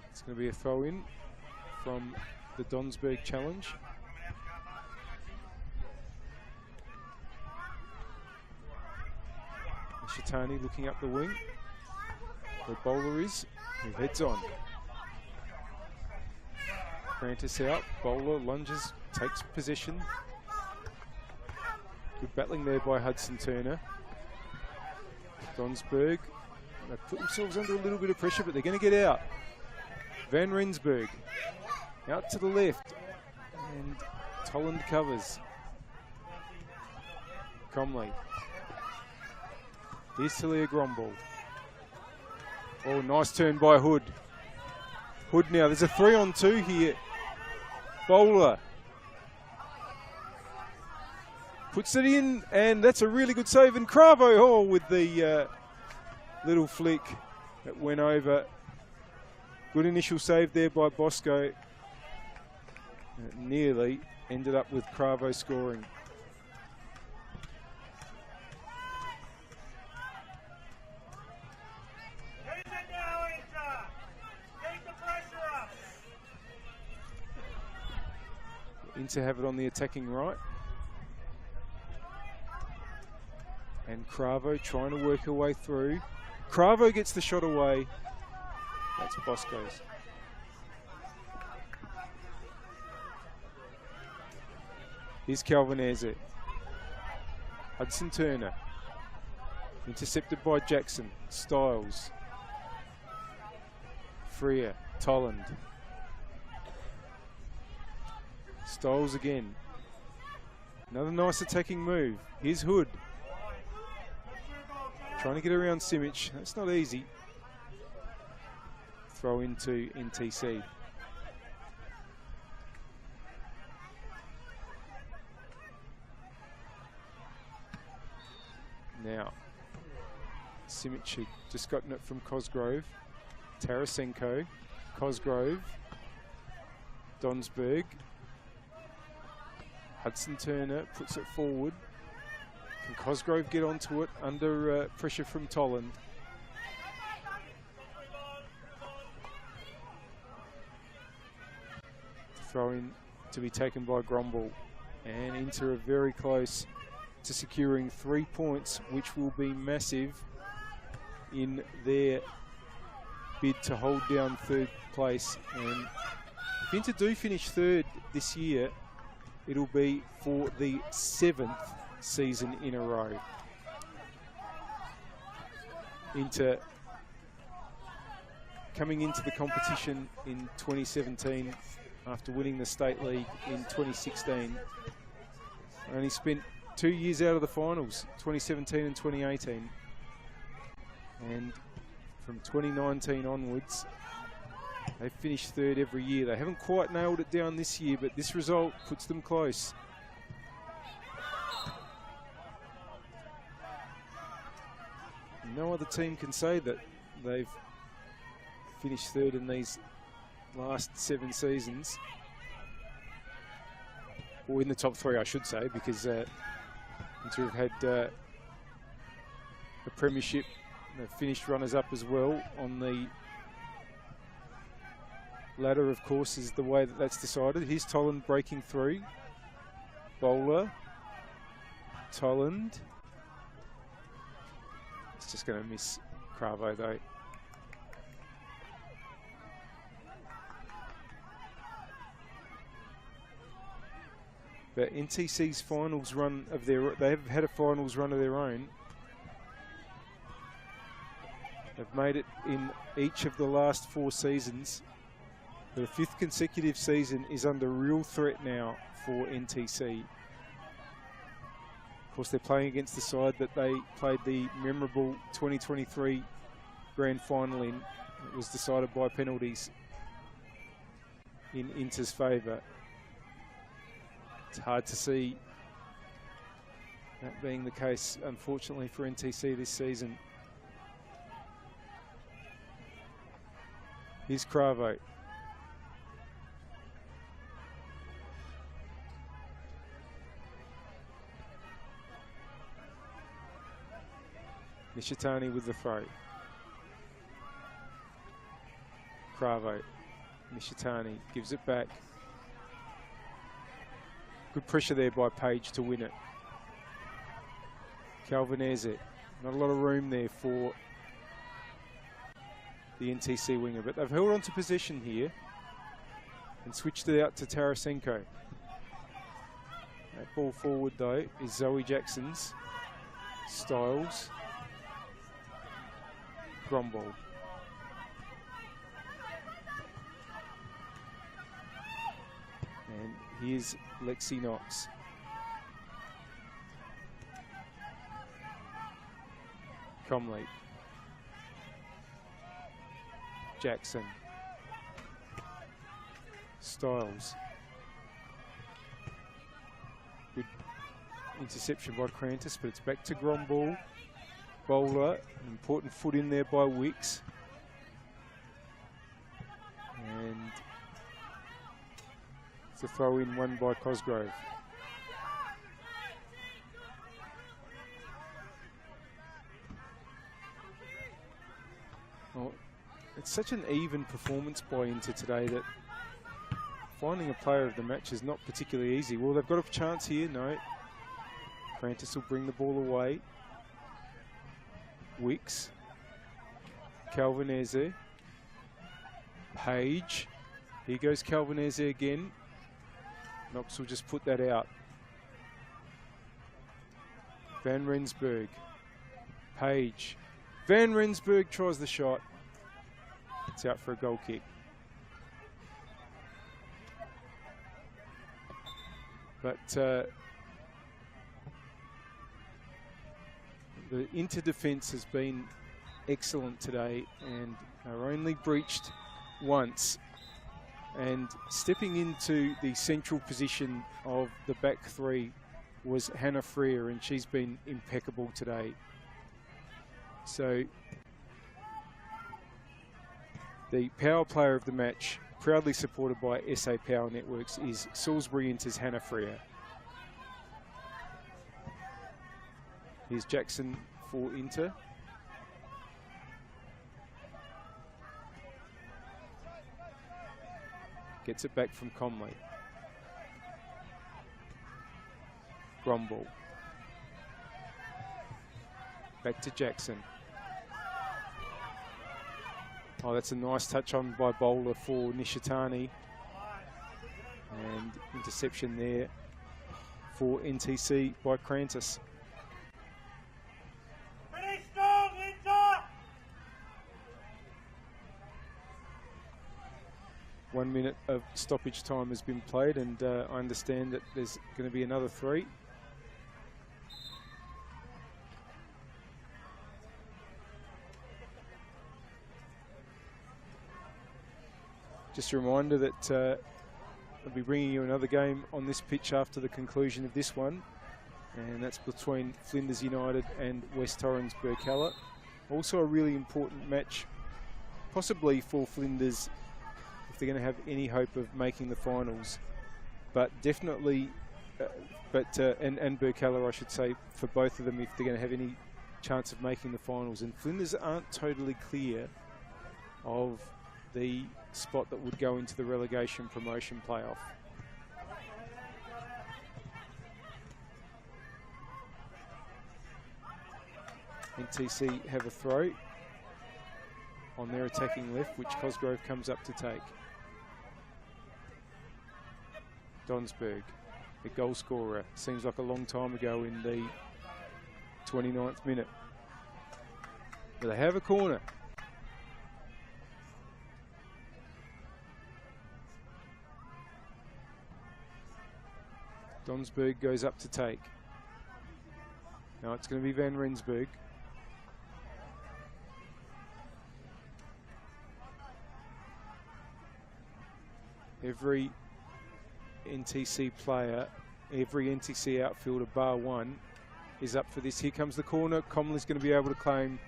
It's going to be a throw in from the Donsberg challenge. Nishitani looking up the wing. The bowler is, who heads on. Prentice out, bowler lunges, takes possession. Good battling there by Hudson Turner. Donsberg, they put themselves under a little bit of pressure, but they're going to get out. Van Rensburg, out to the left, and Tolland covers. Cromley. Here's Talia Gromball. Oh, nice turn by Hood. Hood now, there's a 3-on-2 here. Bowler. Puts it in, and that's a really good save. And Cravo Hall with the little flick that went over. Good initial save there by Bosco. And it nearly ended up with Cravo scoring. Inter have it on the attacking right. And Cravo trying to work her way through. Cravo gets the shot away. That's Bosco's. Here's Calvinese. Hudson Turner. Intercepted by Jackson. Styles. Freer. Tolland. Styles again. Another nice attacking move. Here's Hood. Trying to get around Simic. That's not easy. Throw into NTC. Now, Simic had just gotten it from Cosgrove. Tarasenko. Cosgrove. Donsberg. Hudson Turner puts it forward. Can Cosgrove get onto it under pressure from Tolland? Throw in to be taken by Gromball. And Inter are very close to securing 3 points, which will be massive in their bid to hold down third place. And if Inter do finish third this year, it'll be for the 7th season in a row. Inter coming into the competition in 2017 after winning the State League in 2016. Only spent 2 years out of the finals, 2017 and 2018. And from 2019 onwards, they finished third every year. They haven't quite nailed it down this year, but this result puts them close. No other team can say that they've finished third in these last 7 seasons. Or in the top 3, I should say, because Inter have had a premiership. They've finished runners-up as well on the ladder, of course, is the way that that's decided. Here's Tolland breaking through. Bowler. Tolland. It's just going to miss Cravo though. But NTC's finals run of they've had a finals run of their own. They've made it in each of the last 4 seasons. The 5th consecutive season is under real threat now for NTC. Of course, they're playing against the side that they played the memorable 2023 grand final in. It was decided by penalties in Inter's favour. It's hard to see that being the case, unfortunately, for NTC this season. Here's Cravo. Nishitani with the throw. Cravo. Nishitani gives it back. Good pressure there by Page to win it. Calvinese. Not a lot of room there for the NTC winger, but they've held on to possession here and switched it out to Tarasenko. That ball forward though is Zoe Jackson's. Styles. Gromball. And here's Lexi Knox. Comley. Jackson. Styles. Good interception by Crantis, but it's back to Gromball. Bowler, an important foot in there by Wicks. And it's a throw in won by Cosgrove. Well, it's such an even performance by Inter today that finding a player of the match is not particularly easy. Well, they've got a chance here. No. Crantis will bring the ball away. Wicks. Calvinese. Page. Here goes Calvinese again. Knox will just put that out. Van Rensburg. Page. Van Rensburg tries the shot. It's out for a goal kick. But the Inter defence has been excellent today and are only breached once. And stepping into the central position of the back three was Hannah Freer, and she's been impeccable today. So the power player of the match, proudly supported by SA Power Networks, is Salisbury Inter's Hannah Freer. Here's Jackson for Inter. Gets it back from Conley. Gromball. Back to Jackson. Oh, that's a nice touch on by Bowler for Nishitani. And interception there for NTC by Crantis. Finish strong, Inter! 1 minute of stoppage time has been played, and I understand that there's going to be another 3. Just a reminder that I'll be bringing you another game on this pitch after the conclusion of this one, and that's between Flinders United and West Torrens Burkalla. Also a really important match, possibly for Flinders if they're going to have any hope of making the finals, but definitely, and Burkalla, I should say, for both of them if they're going to have any chance of making the finals. And Flinders aren't totally clear of the spot that would go into the relegation promotion playoff. NTC have a throw on their attacking left, which Cosgrove comes up to take. Donsberg, the goal scorer, seems like a long time ago in the 29th minute. But they have a corner. Donsberg goes up to take. Now it's going to be Van Rensburg. Every NTC player, every NTC outfielder bar one is up for this. Here comes the corner. Comley's going to be able to claim.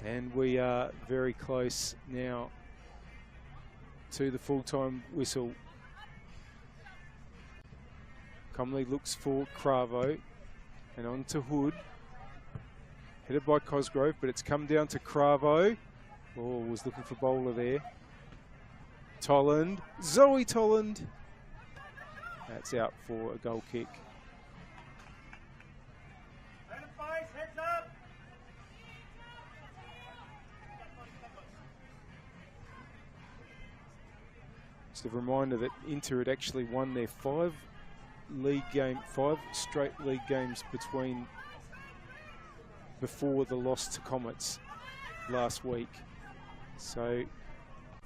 And we are very close now to the full-time whistle. Comley looks for Cravo and on to Hood. Headed by Cosgrove, but it's come down to Cravo. Oh, was looking for bowler there. Tolland, Zoe Tolland. That's out for a goal kick. Just a reminder that Inter had actually won their 5 straight league games before the loss to Comets last week. So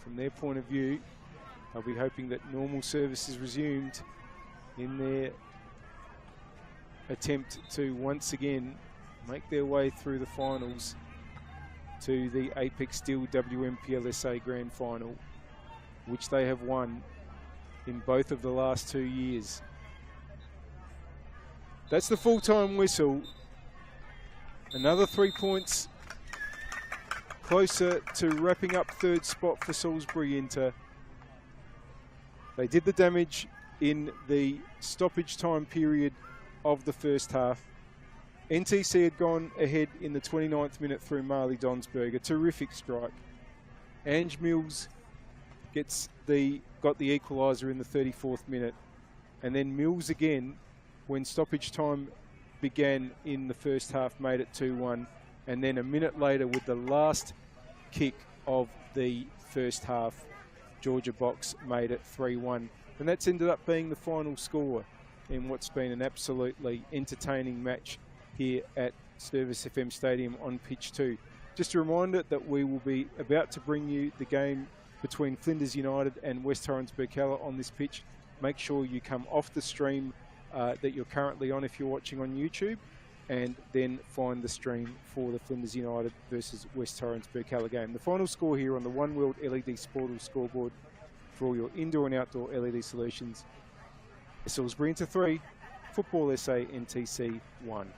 from their point of view, they'll be hoping that normal service is resumed in their attempt to once again make their way through the finals to the Apex Steel WNPLSA Grand Final, which they have won in both of the last 2 years. That's the full-time whistle. Another 3 points closer to wrapping up third spot for Salisbury Inter. They did the damage in the stoppage time period of the first half. NTC had gone ahead in the 29th minute through Marley Donsberg, a terrific strike. Ange Mills got the equaliser in the 34th minute, and then Mills again, when stoppage time began in the first half, made it 2-1, and then a minute later with the last kick of the first half, Georgia Box made it 3-1. And that's ended up being the final score in what's been an absolutely entertaining match here at Service FM Stadium on pitch 2. Just a reminder that we will be about to bring you the game between Flinders United and West Torrens Burkalla on this pitch. Make sure you come off the stream that you're currently on if you're watching on YouTube, and then find the stream for the Flinders United versus West Torrens Burkalla game. The final score here on the One World LED Sportal scoreboard for all your indoor and outdoor LED solutions: Salisbury Inter 3, Football SA NTC 1.